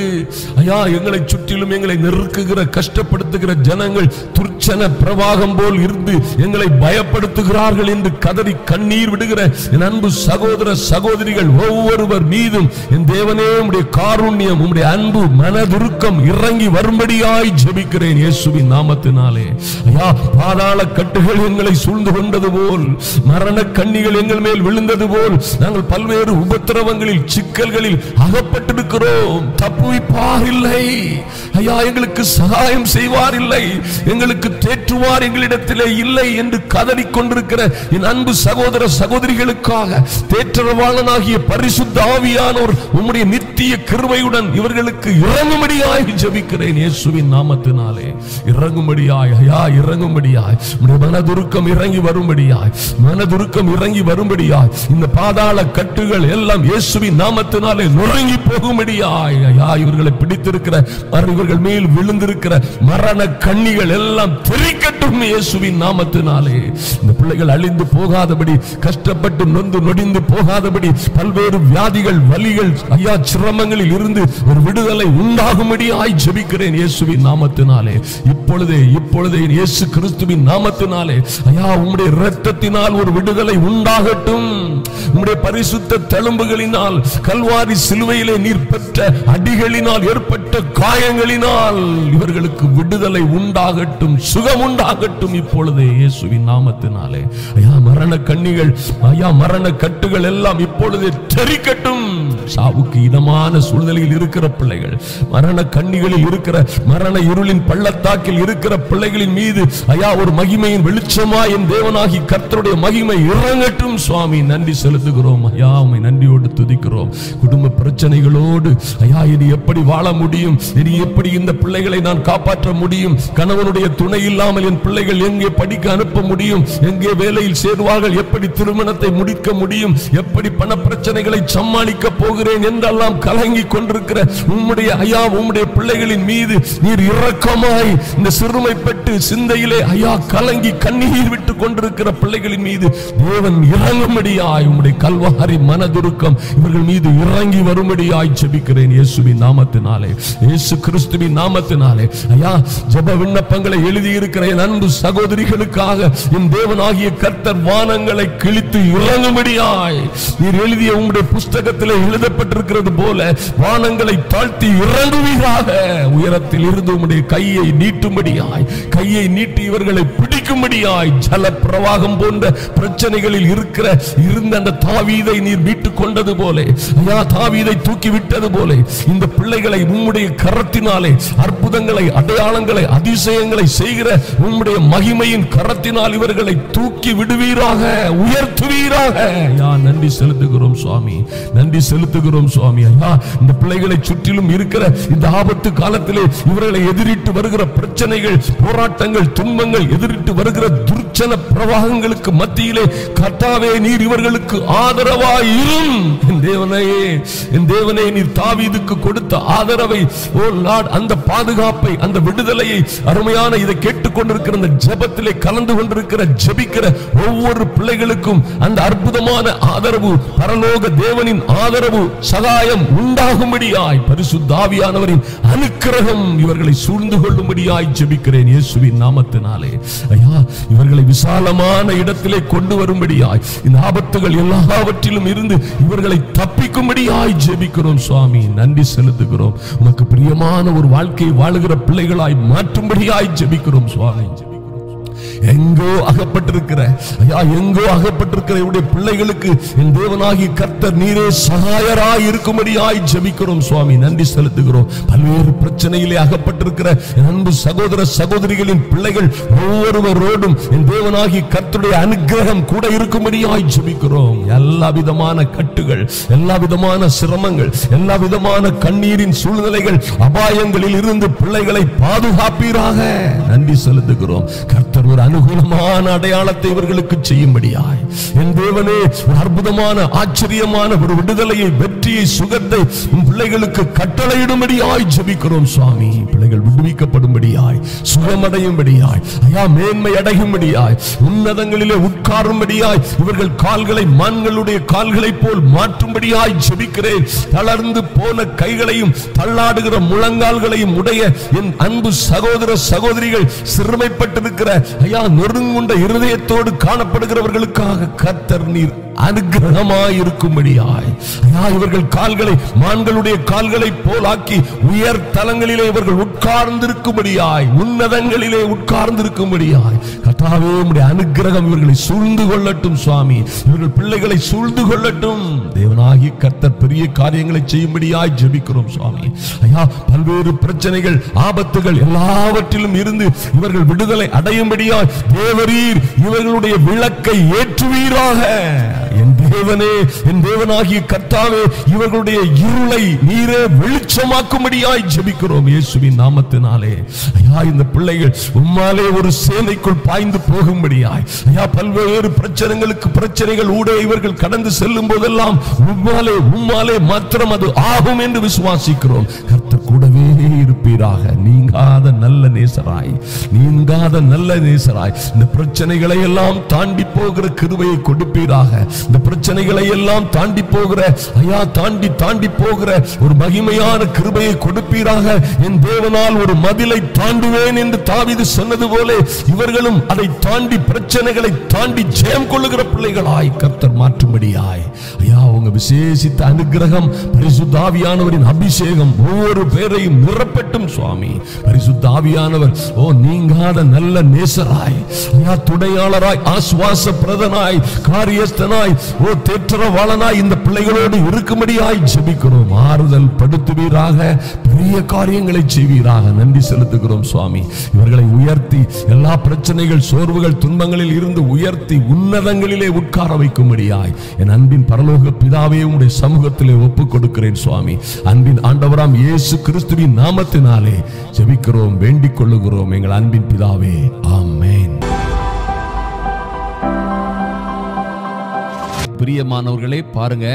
ஐயா, எங்களை சுற்றிலும் எங்களை நெருக்குகிற, கஷ்டப்படுத்துகிற ஜனங்கள் துர்ச்சன பிரவாகம் போல் இருந்து எங்களை பயப்படுத்துகிறார்கள் என்று கதறி கண்ணீர் விடுகிற என் அன்பு சகோதர சகோதரிகள் ஒவ்வொருவர் மீதும் என் தேவனே உம்முடைய காருண்யம், உம்முடைய அன்பு, மனதுருக்கம் இறங்கி வரும்படியாய் ஜெபிக்கிறேன் இயேசுவின் நாமத்தினாலே. ஐயா, பாதாள கட்டுகள் எங்களை சூழ்ந்து கொண்டது போல், மரண கண்ணிகள் எங்கள் மேல் விழுந்தது போல் நாங்கள் பல்வேறு உபத்திரவங்களில், சிக்கல்களில் அகப்பட்டிருக்கிறோம். தப்புவிப்பார் இல்லை ஐயா, எங்களுக்கு சகாயம் செய்வார் இல்லை, எங்களுக்கு தேற்றுவார் எங்களிடத்திலே இல்லை என்று கதறிக்கொண்டிருக்கிற என் அன்பு சகோதர சகோதரிகளுக்காக தேற்றரவாளனாகிய பரிசுத்த ஆவியானோர் உம்முடைய நித்திய கிருபையுடன் இவர்களுக்கு இறங்கும்படியாய் ஜெபிக்கிறேன் இயேசுவின் நாமத்தினாலே. இறங்கும்படியாய் ஐயா, இறங்கும்படியாய் உம்முடைய மனதுருக்கம் இறங்கி வரும்படியாய், மனதுருக்கம் இறங்கி வரும்படியாய் இந்த பாதாள கட்டுகள் எல்லாம் இயேசுவின் நாமத்தினாலே நொறுங்கி போகும்படியாய் ஐயா, இவர்களை பிடித்திருக்கிற, இவர்கள் மேல் விழுந்திருக்கிற மரண கண்ணிகள் எல்லாம் தெரிக்கட்டும் இயேசுவின் நாமத்தினாலே. இந்த பிள்ளைகள் அழிந்து போகாதபடி, கஷ்டப்பட்டு நொந்து நொடிந்து போகாதபடி, பல்வேறு வியாதிகள், வலிகள், ஐயா, சிரமங்களில் இருந்து ஒரு விடுதலை உண்டாகும்படியாய் ஜெபிக்கிறேன் இயேசுவின் நாமத்தினாலே. இப்பொழுதே இயேசு கிறிஸ்துவின் நாமத்தினாலே ஐயா, உம்முடைய இரத்தத்தினால் ஒரு விடுதலை உண்டாகட்டும். உம்முடைய பரிசுத்த தழும்புகளினால், கல்வாரி சிலுவையிலே நீர் பெற்ற அடிகளினால் ஏற்பட்ட காயங்களினால் இவர்களுக்கு விடுதலை உண்டாகட்டும், சுகம் உண்டாகட்டும் இப்பொழுதே இயேசுவின் நாமத்தினாலே. ஐயா, மரண கண்ணிகள், ஐயா, மரண கட்டுகள் எல்லாம் இப்பொழுதே தெரிக்கட்டும். சாவுக்கு இதமான சூழ்நிலையில் இருக்கிற பிள்ளைகள், மரண கண்ணிகளில் இருக்கிற, மரண இருளின் பள்ளத்தாக்கில் இருக்கிற பிள்ளைகளின் மீது ஐயா, ஒரு மகிமையின் வெளிச்சமாய் என் தேவனாகி கர்த்தருடைய மகிமை இறங்கட்டும் சுவாமி. நன்றி செலுத்துகிறோம் ஐயா, உம்மை நன்றியோடு துதிக்கிறோம். குடும்ப பிரச்சனைகளோடு ஐயா, இனி எப்படி வாழ முடியும், இனி எப்படி இந்த பிள்ளைகளை நான் காப்பாற்ற முடியும், கணவனுடைய துணை இல்லாமல் என் பிள்ளைகள் எங்கே படிக்க அனுப்ப முடியும், எங்கே வேலையில் சேருவார்கள், எப்படி திருமணத்தை முடிக்க முடியும், எப்படி பண பிரச்சனைகளை சமாளிக்க போகிறேன் என்றெல்லாம் கலங்கி கொண்டிருக்கிற உம்முடைய ஐயா, உம்முடைய பிள்ளைகளின் மீது நீர் இரக்கமாய் இந்த சிறுமைப்பட்டு சிந்தையிலே ஐயா கலங்கி கண்ணீர் விட்டு கொண்டிருக்கிற பிள்ளைகளின் மீது தேவன் இறங்கும்படியாய் உம்முடைய கல்வாரி மனதுருக்கம் இவர்கள் மீது இறங்கி வரும்படியாய் ஜெபிக்கிறேன் இயேசுவின் நாமத்தினாலே, இயேசு கிறிஸ்துவின் நாமத்தினாலே. ஐயா, ஜெப விண்ணப்பங்களை எழுதி இருக்கிற என் அன்பு சகோதரிகளுக்காக என் தேவனாகிய கர்த்தர் வானங்களை கிழித்து இறங்கும்படியாய் நீர் எழுதிய உம்முடைய புஸ்தகத்திலே எழுதப்பட்டிருக்கிறது போல வானங்களை தாழ்த்தி இறங்குவீராக. உயரத்தில் இருந்து உம்முடைய கையை நீட்டும்படியாய், கையை நீட்டி இவர்களை பிடிக்கும்படியாய், ஜல பிரவாகம் போன்ற பிரச்சனைகளில் இருந்த அந்த தாவீதை நீர் மீட்டுக் கொண்டது போல, ஐயா, தாவீதை தூக்கி விட்டது போல இந்த பிள்ளைகளை உம்முடைய கரத்தினாலே அற்புதங்களை, அடையாளங்களை, அதிசயங்களை செய்கிற உம்முடைய மகிமையின் கரத்தினால் இவர்களை தூக்கி விடுவீராக, உயர்த்துவீராக. ஐயா, நன்றி செலுத்துகிறோம் சுவாமி, நன்றி செலுத்துகிறோம் சுவாமி. ஐயா, இந்த பிள்ளைகளை சுற்றிலும் இருக்கிற இந்த ஆபத்து காலத்திலே இவர்களை எதிரிட்டு வருகிற பிரச்சனைகள், போராட்டங்கள், துன்பங்கள், எதிரிட்டு வருகிற துர்ச்சன பிரவாகங்களுக்கு மத்தியிலே கர்த்தாவே நீர் இவர்களுக்கு ஆதரவாயிரும். என் தேவனே, நீர் தாவீதுக்கு கொடுத்த ஆதரவை, ஓ லார்ட், அந்த பாதுகாப்பை, அந்த விடுதலையை, அருமையான இதை கேட்டுக்கொண்டிருக்கிற அந்த ஜெபத்திலே கலந்து கொண்டிருக்கிற ஜெபிக்கிற ஒவ்வொரு பிள்ளைகளுக்கும் அந்த அற்புதமான ஆதரவு, பரலோக தேவனின் ஆதரவு, சகாயம் உண்டாகும்படியாய் பரிசுத்த ஆவியானவரின் அனுக்கிரகம் இவர்களை சூழ்ந்து கொள்ளும்படியாய் ஜெபிக்கிறேன் இயேசுவின் நாமத்தினாலே. ஐயா, இவர்களை விசாலமான இடத்திலே கொண்டு வரும்படியாய், இந்த ஆபத்துகள் எல்லாவற்றிலும் இருந்து இவர்களை தப்பிக்கும்படியாய் ஜெபிக்கிறோம் சுவாமி. நன்றி செலுத்துகிறோம். உமக்கு பிரியமான ஒரு வாழ்க்கையை வாழுகிற பிள்ளைகளாய் மாற்றும்படியாய் ஜெபிக்கிறோம் சுவாமி. எங்கோ அகப்பட்டிருக்கிற ஐயா, எங்கோ அகப்பட்டிருக்கிற என்னுடைய பிள்ளைகளுக்கு என் தேவனாகிய கர்த்தர் நீரே சகாயராய் இருக்கும்படியாய் ஜெபிக்கிறோம் சுவாமி. நன்றி செலுத்துகிறோம். பல்வேறு பிரச்சனையிலே அகப்பட்டிருக்கிற என் அன்பு சகோதர சகோதரிகளின் பிள்ளைகள் ஒவ்வொருவரோடும் என் தேவனாகிய கர்த்தருடைய அனுக்கிரகம் கூட இருக்கும்படியாய் ஜெபிக்கிறோம். எல்லா விதமான கட்டுகள், எல்லா விதமான சிரமங்கள், எல்லா விதமான கண்ணீரின் சூழ்நிலைகள், அபாயங்களில் இருந்து பிள்ளைகளை பாதுகாப்பீராக. நன்றி செலுத்துகிறோம். கர்த்தர் ஒரு அனுகூலமான அடையாளத்தை இவர்களுக்கு செய்யும்படியாய் என் தேவனே ஒரு அற்புதமான ஆச்சரியமான ஒரு விடுதலையை, வெற்றியை, சுகத்தை பிள்ளைகளுக்கு கட்டளையிடும்படியாய் ஜெபிக்கிறோம் சுவாமி. பிள்ளைகள் விடுவிக்கப்படும்படியாய், சுகமடையும்படியாய், ஐயா மேன்மை அடையும்படியாய், உன்னதங்களிலே உட்காரும்படியாய், இவர்கள் கால்களை மான்களுடைய கால்களை போல் மாற்றும்படியாய் ஜெபிக்கிறேன். தளர்ந்து போன கைகளையும் தள்ளாடுகிற முழங்கால்களையும் உடைய என் அன்பு சகோதர சகோதரிகள், சிறுமைப்பட்டிருக்கிற ஐயா நொறுங்குண்ட இருதயத்தோடு காணப்படுகிறவர்களுக்காக கர்த்தர் நீர் அனுகிரகமாய் இருக்கும்படியாய் ஐயா இவர்கள் கால்களை மான்களுடைய கால்களை போலாக்கி உயர் தலங்களிலே இவர்கள் உட்கார்ந்திருக்கும்படியாய், உன்னதங்களிலே உட்கார்ந்திருக்கும்படியாய் கர்த்தாவே உம்முடைய அனுகிரகம் இவர்களை சூழ்ந்து கொள்ளட்டும் சுவாமி. இவர்கள் பிள்ளைகளை சூழ்ந்து கொள்ளட்டும். தேவனாகிய கர்த்தர் பெரிய காரியங்களை செய்யும்படியாய் ஜெபிக்கிறோம் சுவாமி. ஐயா பல்வேறு பிரச்சனைகள், ஆபத்துகள் எல்லாவற்றிலும் இருந்து இவர்கள் விடுதலை அடையும்படியாய் தேவரீர் இவர்களுடைய விளக்கை ஏற்றுவீராக. என் தேவனே, என் தேவனாகிய கர்த்தாவே, இவர்களுடைய இருளை நீரே வெளிச்சமாக்கும்படியாய் ஜெபிக்கிறோம் இயேசுவின் நாமத்தினாலே. ஐயா இந்த பிள்ளைகள் உம்மாலே ஒரு சேனைக்குள் பாய்ந்து போகும்படியாய் ஐயா பல்வேறு பிரச்சனைகள் ஊடே இவர்கள் கடந்து செல்லும் போதெல்லாம் உம்மாலே மாத்திரம் அது ஆகும் என்று விசுவாசிக்கிறோம். கர்த்தர் கூடவே இருப்பீராக. நீங்காத நல்ல நேசராய், நீங்காத நல்ல நேசராய் இந்த பிரச்சனைகளை எல்லாம் தாண்டி போகிற கிருபையை கொடுப்பீராக. இந்த பிரச்சனைகளை எல்லாம் தாண்டி போகிற ஐயா தாண்டி போகிற ஒரு மகிமையான கிருபையை கொடுப்பீராக. என் தேவனால் ஒரு மதிலை தாண்டுவேன் என்று தாவீது சொன்னது போல இவர்களும் அதை தாண்டி, பிரச்சனைகளை தாண்டி ஜெயம் கொள்ளுகிற பிள்ளைகளாய் கர்த்தர் மாற்றும்படியாய் ஐயா உங்க விசேஷித்த அனுகிரகம், பரிசுத்த ஆவியானவரின் அபிஷேகம் ஒவ்வொரு பேரையும் நிரப்பட்டும் சுவாமி. பரிசுத்த ஆவியானவர் ஓ நீங்காத நல்ல நேசராய் ஐயா துணையாளராய், ஆசுவாச பிரதனாய், காரியஸ்தனாய், ஓ தேற்றரவாளனாய் இந்த பிள்ளைகளோடு இருக்கும்படியாய் ஜெபிக்கிறோம். ஆறுதல் படுத்துவீராக, பெரிய காரியங்களை செய்வீராக. நன்றி செலுத்துகிறோம் சுவாமி. இவர்களை உயர்த்தி எல்லா பிரச்சனைகள், சோர்வுகள், துன்பங்களில் இருந்து உயர்த்தி உன்னதங்களிலே உட்கார வைக்கும்படியாய் என் அன்பின் பரலோக பிதாவே உம்முடைய சமூகத்திலே ஒப்புக் கொடுக்கிறேன் சுவாமி. அன்பின் ஆண்டவராம் இயேசு கிறிஸ்துவின் நாமத்தினாலே ஜெபிக்கிறோம், வேண்டிக் கொள்ளுகிறோம் எங்கள் அன்பின் பிதாவே. ஆமென். பிரியமானவர்களே பாருங்க,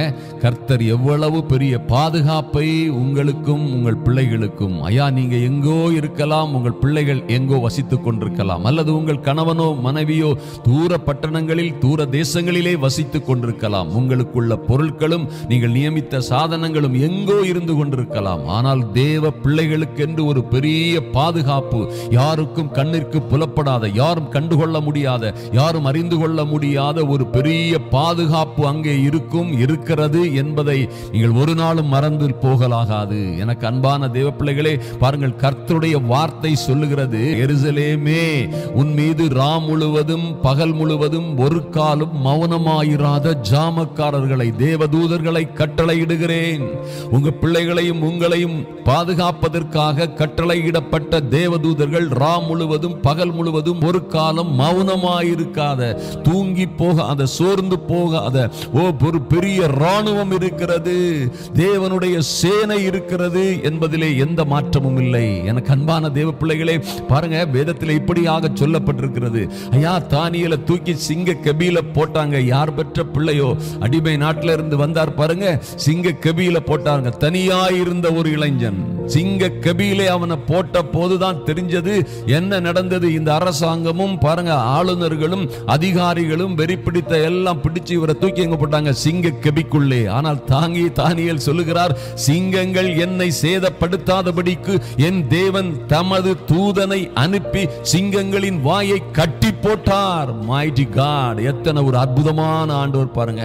கர்த்தர் எவ்வளவு பெரிய பாதுகாப்பை உங்களுக்கும் உங்கள் பிள்ளைகளுக்கும். ஐயா நீங்க எங்கோ இருக்கலாம், உங்கள் பிள்ளைகள் எங்கோ வசித்துக் கொண்டிருக்கலாம், அல்லது உங்கள் கணவனோ மனைவியோ தூர பட்டணங்களில், தூர தேசங்களிலே வசித்துக் கொண்டிருக்கலாம். உங்களுக்குள்ள பொருட்களும் நீங்கள் நியமித்த சாதனங்களும் எங்கோ இருந்து கொண்டிருக்கலாம். ஆனால் தேவ பிள்ளைகளுக்கென்று ஒரு பெரிய பாதுகாப்பு, யாருக்கும் கண்ணிற்கு புலப்படாத, யாரும் கண்டுகொள்ள முடியாத, யாரும் அறிந்து கொள்ள முடியாத ஒரு பெரிய பாதுகாப்பு அங்கே இருக்கிறது என்பதை நீங்கள் ஒரு நாளும் மறந்து போகலாகாது. எனக்கு அன்பான தேவ பிள்ளைகளே பாருங்கள், கர்த்தருடைய வார்த்தை சொல்லுகிறது, எருசலேமே உன் மீது ராம் முழுவதும் பகல் முழுவதும் ஒரு காலம் மௌனமாயிராத ஜாமக்காரர்களை, தேவதூதர்களை கட்டளையிடுகிறேன். உங்க பிள்ளைகளையும் உங்களையும் பாதுகாப்பதற்காக கட்டளையிடப்பட்ட தேவதூதர்கள் ராம் முழுவதும் பகல் முழுவதும் ஒரு காலம் மௌனமாயிருக்காத, தூங்கி போகாத, சோர்ந்து போகாத ஒரு பெரிய ராணுவம் இருக்கிறது, தேவனுடைய சேனை இருக்கிறது என்பதிலே எந்த மாற்றமும் இல்லை. எனக்கு அன்பான தேவ பிள்ளைகளே பாருங்க, வேதத்தில் இப்படியாக சொல்லப்பட்டிருக்கிறது. ஐயா தானியேலை தூக்கி சிங்க கெபியில போட்டாங்க. யார் பெற்ற பிள்ளையோ, அடிமை நாட்டில இருந்து வந்தார் பாருங்க, சிங்க கெபியில போட்டாங்க. தனியாயிருந்த ஒரு இளைஞன் சிங்க கெபியிலே அவனை போட்ட போதுதான் தெரிஞ்சது என்ன நடந்தது. இந்த அரசாங்கமும் பாருங்க, ஆளுநர்களும் அதிகாரிகளும் வெறி பிடித்த எல்லாம் பிடிச்சு இவரை தூக்கி எங்க போட்டாங்க, சிங்க கெபிக்குள்ளே. ஆனால் தானியேல் சொல்லுகிறார், சிங்கங்கள் என்னை சேதப்படுத்தாதபடிக்கு என் தேவன் தமது தூதனை அனுப்பி சிங்கங்களின் வாயை கட்டி போட்டார். மைட்டி காட், எத்தனை ஒரு அற்புதமான ஆண்டவர் பாருங்க.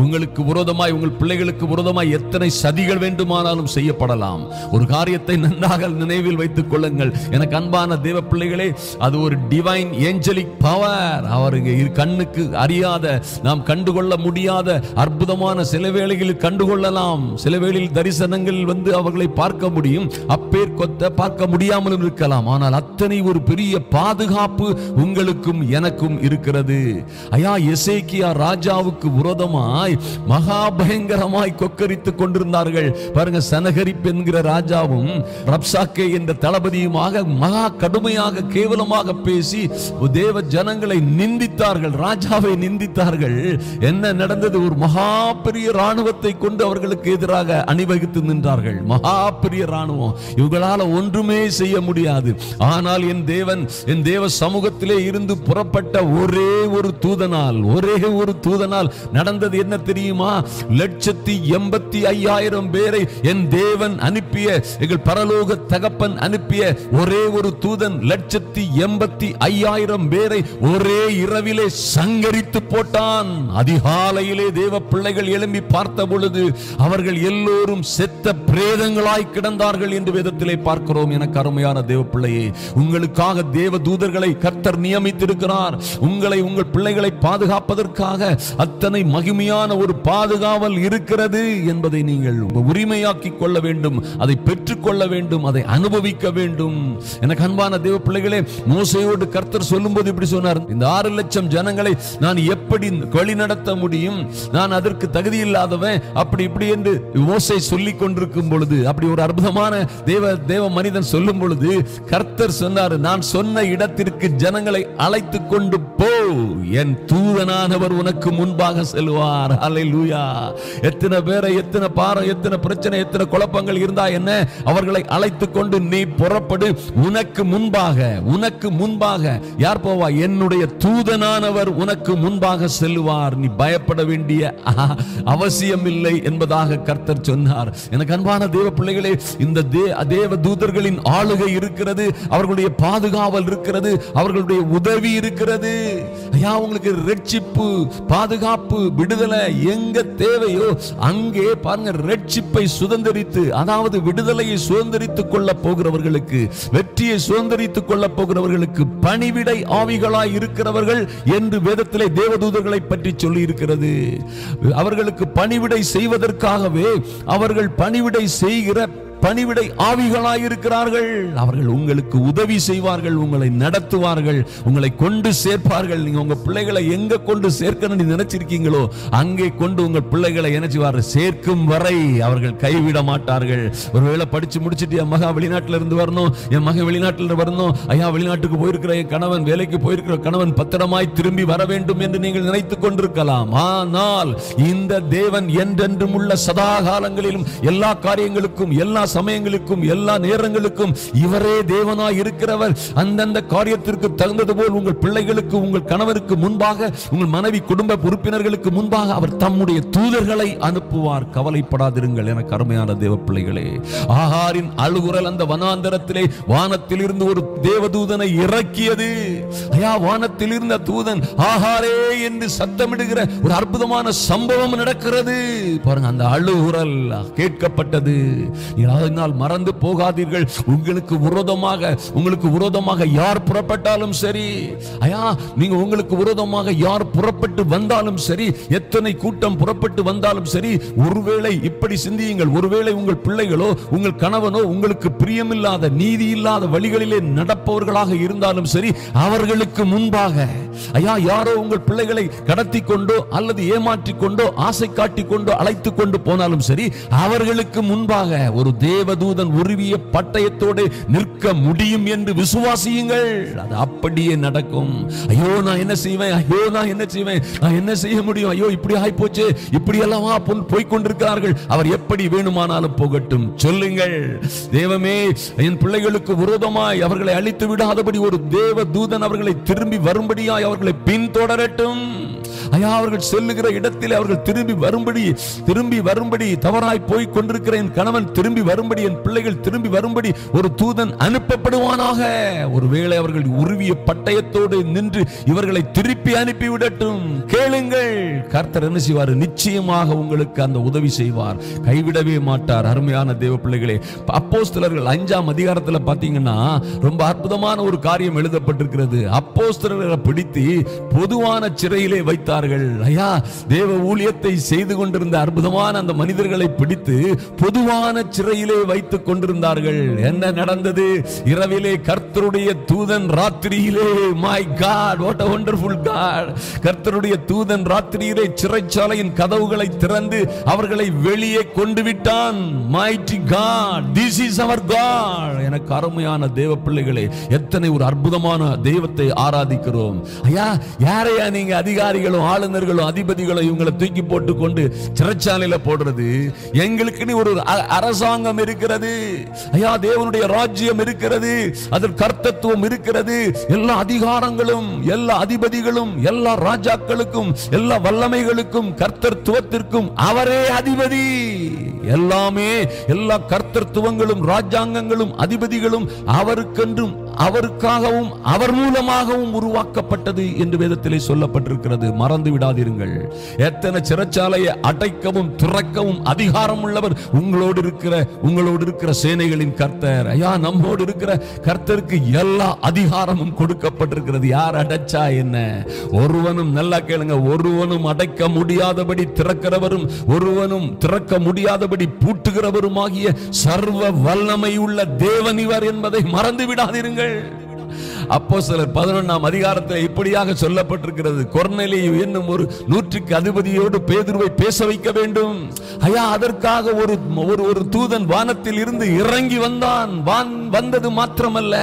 உங்களுக்கு விரோதமாய், உங்கள் பிள்ளைகளுக்கு விரோதமாய் எத்தனை சதிகள் வேண்டுமானாலும் செய்யப்படலாம். ஒரு காரியம் காரியத்தை நன்றாக நினைவில் வைத்துக் கொள்ளுங்கள். எனக்கு அன்பான தேவ பிள்ளைகளே, அது ஒரு டிவைன் ஏஞ்சலிக் பவர். அவருக்கு கண்ணுக்கு அறியாத, நாம் கண்டுகொள்ள முடியாத அற்புதமான சில வேளைகளில் கண்டுகொள்ளலாம். சில வேளையில் தரிசனங்கள் அவர்களை பார்க்க முடியும், அப்பேர் கொத்த பார்க்க முடியாமலும் இருக்கலாம். ஆனால் அத்தனை ஒரு பெரிய பாதுகாப்பு உங்களுக்கும் எனக்கும் இருக்கிறது. ஐயா, எசேக்கியா ராஜாவுக்கு விரோதமாய் மகா பயங்கரமாய் கொக்கரித்துக் கொண்டிருந்தார்கள். பாருங்க, சனகரிப் என்கிற ராஜாவும் ரப்சாக்கே என்ற தளபதியுமாக மகா கடுமையாக கேவலமாக பேசி தேவ ஜனங்களை நிந்தித்தார்கள், ராஜாவை நிந்தித்தார்கள். என்ன நடந்தது? ஒரு மகா பெரிய ராணுவத்தை கொண்டு அவர்களுக்கு எதிராக அணிவகுத்து நின்றார்கள். மகா பெரிய ராணுவம், இவங்களால ஒன்றுமே செய்ய முடியாது. ஆனால் என் தேவன், என் தேவ சமூகத்திலே இருந்து புறப்பட்ட ஒரே ஒரு தூதனால் நடந்தது என்ன தெரியுமா? 185,000 பேரை என் தேவன் அனுப்பிய, எங்கள் பரலோக தகப்பன் அனுப்பிய ஒரே ஒரு தூதன் 185,000 பேரை ஒரே இரவிலே சங்கரித்து போட்டான். அதிகாலையிலே தேவ பிள்ளைகள் எழும்பி பார்த்த பொழுது அவர்கள் எல்லோரும் செத்த பிரேதங்களாய் கிடந்தார்கள் என்று வேதத்திலே பார்க்கிறோம். எனக்கு அருமையான தேவ பிள்ளையே, உங்களுக்காக தேவ தூதர்களை கர்த்தர் நியமித்திருக்கிறார். உங்களை, உங்கள் பிள்ளைகளை பாதுகாப்பதற்காக அத்தனை மகிமையான ஒரு பாதுகாவல் இருக்கிறது என்பதை நீங்கள் உரிமையாக்கிக் கொள்ள வேண்டும், அதை பெற்றுக் கொள்ள வேண்டும், அதை அனுபவிக்க வேண்டும். எனக்கு அன்பான தேவ பிள்ளைகளே, மோசேயோடு கர்த்தர் சொல்லும்போது இப்படி சொன்னார், இந்த 6 லட்சம் ஜனங்களை நான் எப்படி வழி நடத்த முடியும்? நான் அதற்கு தகுதி இல்லாதவன், அப்படி இப்படி என்று மோசே சொல்லிக் கொண்டிருக்கும் பொழுது, அப்படி ஒரு அற்புதமான தேவ மனிதன் சொல்லும் பொழுது கர்த்தர் சொன்னார், நான் சொன்ன இடத்திற்கு ஜனங்களை அழைத்து கொண்டு போ, என் தூதனானவர் உனக்கு முன்பாக செல்வார். அல்லேலூயா. எத்தனை பேரை, எத்தனை பாரம், எத்தனை பிரச்சனை, எத்தனை குழப்பங்கள் இருந்தா என்ன, அவர்களை அழைத்து கொண்டு நீ புறப்படு, உனக்கு முன்பாக யார் போவா? என்னுடைய தூதனானவர் உனக்கு முன்பாக செல்வார். நீ பயப்பட வேண்டிய அவசியம் இல்லை என்பதாக கர்த்தர் சொன்னார். எனக்கு அன்பான தேவ பிள்ளைகளே, இந்த தேவ தூதர்களின் ஆளுகை இருக்கிறது, அவர்களுடைய பாதுகாவல் இருக்கிறது, அவர்களுடைய உதவி இருக்கிறது. ஐயா, உங்களுக்கு ரட்சிப்பு, பாதுகாப்பு, விடுதலை எங்க தேவையோ அங்கே பாருங்க, ரட்சிப்பை சுதந்தரித்து, அதாவது விடுதலையை சுதந்தரித்துக் கொள்ள போகிறவர்களுக்கு, வெற்றியை சுதந்தரித்துக் கொள்ள போகிறவர்களுக்கு பணிவிடை ஆவிகளாய் இருக்கிறவர்கள் என்று வேதத்திலே தேவதூதர்களை பற்றி சொல்லி இருக்கிறது. அவர்களுக்கு பணிவிடை செய்வதற்காகவே அவர்கள் பணிவிடை செய்கிற பணிவிடை ஆவிகளாயிருக்கிறார்கள். அவர்கள் உங்களுக்கு உதவி செய்வார்கள், உங்களை நடத்துவார்கள், உங்களை கொண்டு சேர்ப்பார்கள். நீங்க உங்க பிள்ளைகளை எங்க கொண்டு சேர்க்கணும்னு நினைச்சிருக்கீங்களோ அங்கே கொண்டு உங்கள் பிள்ளைகளை சேர்க்கும் வரை அவர்கள் கைவிட மாட்டார்கள். ஒருவேளை படிச்சு முடிச்சுட்டு என் மகா வெளிநாட்டில இருந்து வரணும், என் மகன் வெளிநாட்டில் வரணும், ஐயா வெளிநாட்டுக்கு போயிருக்கிற என் கணவன், வேலைக்கு போயிருக்கிற கணவன் பத்திரமாய் திரும்பி வர வேண்டும் என்று நீங்கள் நினைத்துக் கொண்டிருக்கலாம். ஆனால் இந்த தேவன் என்றென்றும் உள்ள சதா காலங்களிலும் எல்லா காரியங்களுக்கும், எல்லா சமயங்களுக்கும், எல்லா நேரங்களுக்கும் இவரே தேவனாய் இருக்கிறவர். அந்தந்த காரியத்திற்கு தகுந்தது போல் உங்கள் பிள்ளைகளுக்கு, உங்கள் கணவருக்கு முன்பாக, உங்கள் மனைவி குடும்ப உறுப்பினர்களுக்கு முன்பாக அவர் தம்முடைய தூதர்களை அனுப்புவார். கவலைப்படாதிருங்கள் எனக்கு அருமையான தேவ பிள்ளைகளே. ஆகாரின் அழுகுரல் அந்த வனாந்தரத்திலே வானத்தில் இருந்து ஒரு தேவதூதனை இறக்கியது. ஐயா, வானத்தில் இருந்த தூதன் ஆகாரே என்று சத்தமிடுகிற ஒரு அற்புதமான சம்பவம் நடக்கிறது. பாருங்க, அந்த அழுகுரல் கேட்கப்பட்டது. மறந்து போகாதீர்கள். உங்களுக்கு விரோதமாக யார் புறப்பட்டாலும் சரி, ஐயா, நீங்க உங்களுக்கு விரோதமாக யார் புறப்பட்டு வந்தாலும் சரி, எத்தனை கூட்டம் புறப்பட்டு வந்தாலும் சரி, ஒருவேளை இப்படி சிந்தியுங்கள், ஒருவேளை உங்கள் பிள்ளைகளோ, உங்கள் கணவனோ உங்களுக்கு பிரியமில்லாத, நீதி இல்லாத வழிகளிலே நடப்பவர்களாக இருந்தாலும் சரி, அவர்களுக்கு முன்பாக, ஐயா, யாரோ உங்கள் பிள்ளைகளை கடத்தி கொண்டோ அல்லது ஏமாற்றி கொண்டோ ஆசை காட்டி கொண்டோ அழைத்து கொண்டு போனாலும் சரி, அவர்களுக்கு முன்பாக ஒரு தேவதூதன் உருவிய பட்டயத்தோடு நிற்க முடியும் என்று விசுவாசியுங்கள். அது அப்படியே நடக்கும். ஐயோ நான் என்ன செய்வேன், ஐயோ நான் என்ன செய்வேன், நான் என்ன செய்ய முடியும், ஐயோ இப்படி ஆயிப்போச்சு, இப்படி எல்லாம் போய்கொண்டிருக்கிறார்கள். அவர் எப்படி வேணுமானாலும் போகட்டும், சொல்லுங்கள். தேவமே என் பிள்ளைகளுக்கு விரோதமாய் அவர்களை அழித்து விடாதபடி ஒரு தேவதூதன் அவர்களை திரும்பி வரும்படியாய் அவர்களை பின்தொடரட்டும். ஐயா அவர்கள் செல்லுகிற இடத்திலே அவர்கள் திரும்பி வரும்படி தவறாய் போய் கொண்டிருக்கிற என் கணவன் திரும்பி வரும்படி, என் பிள்ளைகள் திரும்பி வரும்படி ஒரு தூதன் அனுப்பப்படுவானாக. ஒருவேளை அவர்கள் உருவிய பட்டயத்தோடு நின்று இவர்களை திருப்பி அனுப்பிவிடட்டும். கேளுங்கள், கர்த்தர் என்ன செய்வார்? நிச்சயமாக உங்களுக்கு அந்த உதவி செய்வார், கைவிடவே மாட்டார். அருமையான தேவ பிள்ளைகளே, அப்போஸ்தலர்கள் 5ஆம் அதிகாரத்தில் பார்த்தீங்கன்னா ரொம்ப அற்புதமான ஒரு காரியம் எழுதப்பட்டிருக்கிறது. அப்போஸ்தலர்களை பிடித்து பொதுவான சிறையிலே வைத்தார்கள். ஐயா, தேவ ஊழியத்தை செய்து கொண்டிருந்த அற்புதமான அந்த மனிதர்களை பிடித்து பொதுவான சிறையிலே வைத்துக் கொண்டிருந்தார்கள். என்ன நடந்தது? இரவிலே கர்த்தருடைய தூதன் ராத்திரியிலே, my God, what a wonderful God, கர்த்தருடைய தூதன் ராத்திரியிலே சிறைச்சாலையின் கதவுகளை திறந்து அவர்களை வெளியே கொண்டு விட்டான். mighty God, this is our God. எனக்கு அருமையான தேவ பிள்ளைகளே, எத்தனை ஒரு அற்புதமான தெய்வத்தை ஆராதிக்கிறோம். ஐயா, யாரையா நீங்க அதிகாரிகளும் ஆளுநர்களும் அதிபதிகளும் இவங்களை தூக்கி போட்டு கொண்டு சிறைச்சாலையில போடுறது? எங்களுக்கு ஒரு அரசாங்கம் இருக்கிறது ஐயா, தேவனுடைய ராஜ்யம் இருக்கிறது, அதில் கர்த்தத்துவம் இருக்கிறது. எல்லா அதிகாரங்களும், எல்லா அதிபதிகளும், எல்லா ராஜாக்களுக்கும், எல்லா வல்லமைகளுக்கும், கர்த்தத்துவத்திற்கும் அவரே அதிபதி. எல்லாமே, எல்லா கர்த்தத்துவங்களும், ராஜாங்கங்களும், அதிபதிகளும் அவருக்கென்றும், அவருக்காகவும், அவர் மூலமாகவும் உருவாக்கப்பட்டது என்று வேதத்திலே சொல்லப்பட்டிருக்கிறது. மறந்து விடாதீர்கள். எத்தனை சிறைச்சாலையை அடைக்கவும் திறக்கவும் அதிகாரம் உள்ளவர் உங்களோடு இருக்கிற சேனைகளின் கர்த்தர். ஐயா, நம்மோடு இருக்கிற கர்த்தருக்கு எல்லா அதிகாரமும் கொடுக்கப்பட்டிருக்கிறது. யார் அடைச்சா என்ன? ஒருவனும், நல்லா கேளுங்க, ஒருவனும் அடைக்க முடியாதபடி திறக்கிறவரும் ஒருவனும் திறக்க முடியாதபடி பூட்டுகிறவருமாகிய சர்வ வல்லமை உள்ள தேவன் இவர் என்பதை மறந்து விடாதீர்கள். அப்போஸ்தலர் 11ஆம் அதிகாரத்தில் இப்படியாக சொல்லப்பட்டிருக்கிறது. கொர்நேலியு என்னும் ஒரு 100க்கு அதிபதியோடு பேதுருவை பேச வைக்க வேண்டும். ஐயா, அதற்காக ஒரு தூதன் வானத்தில் இருந்து இறங்கி வந்தான். வந்தது மாத்திரமல்ல,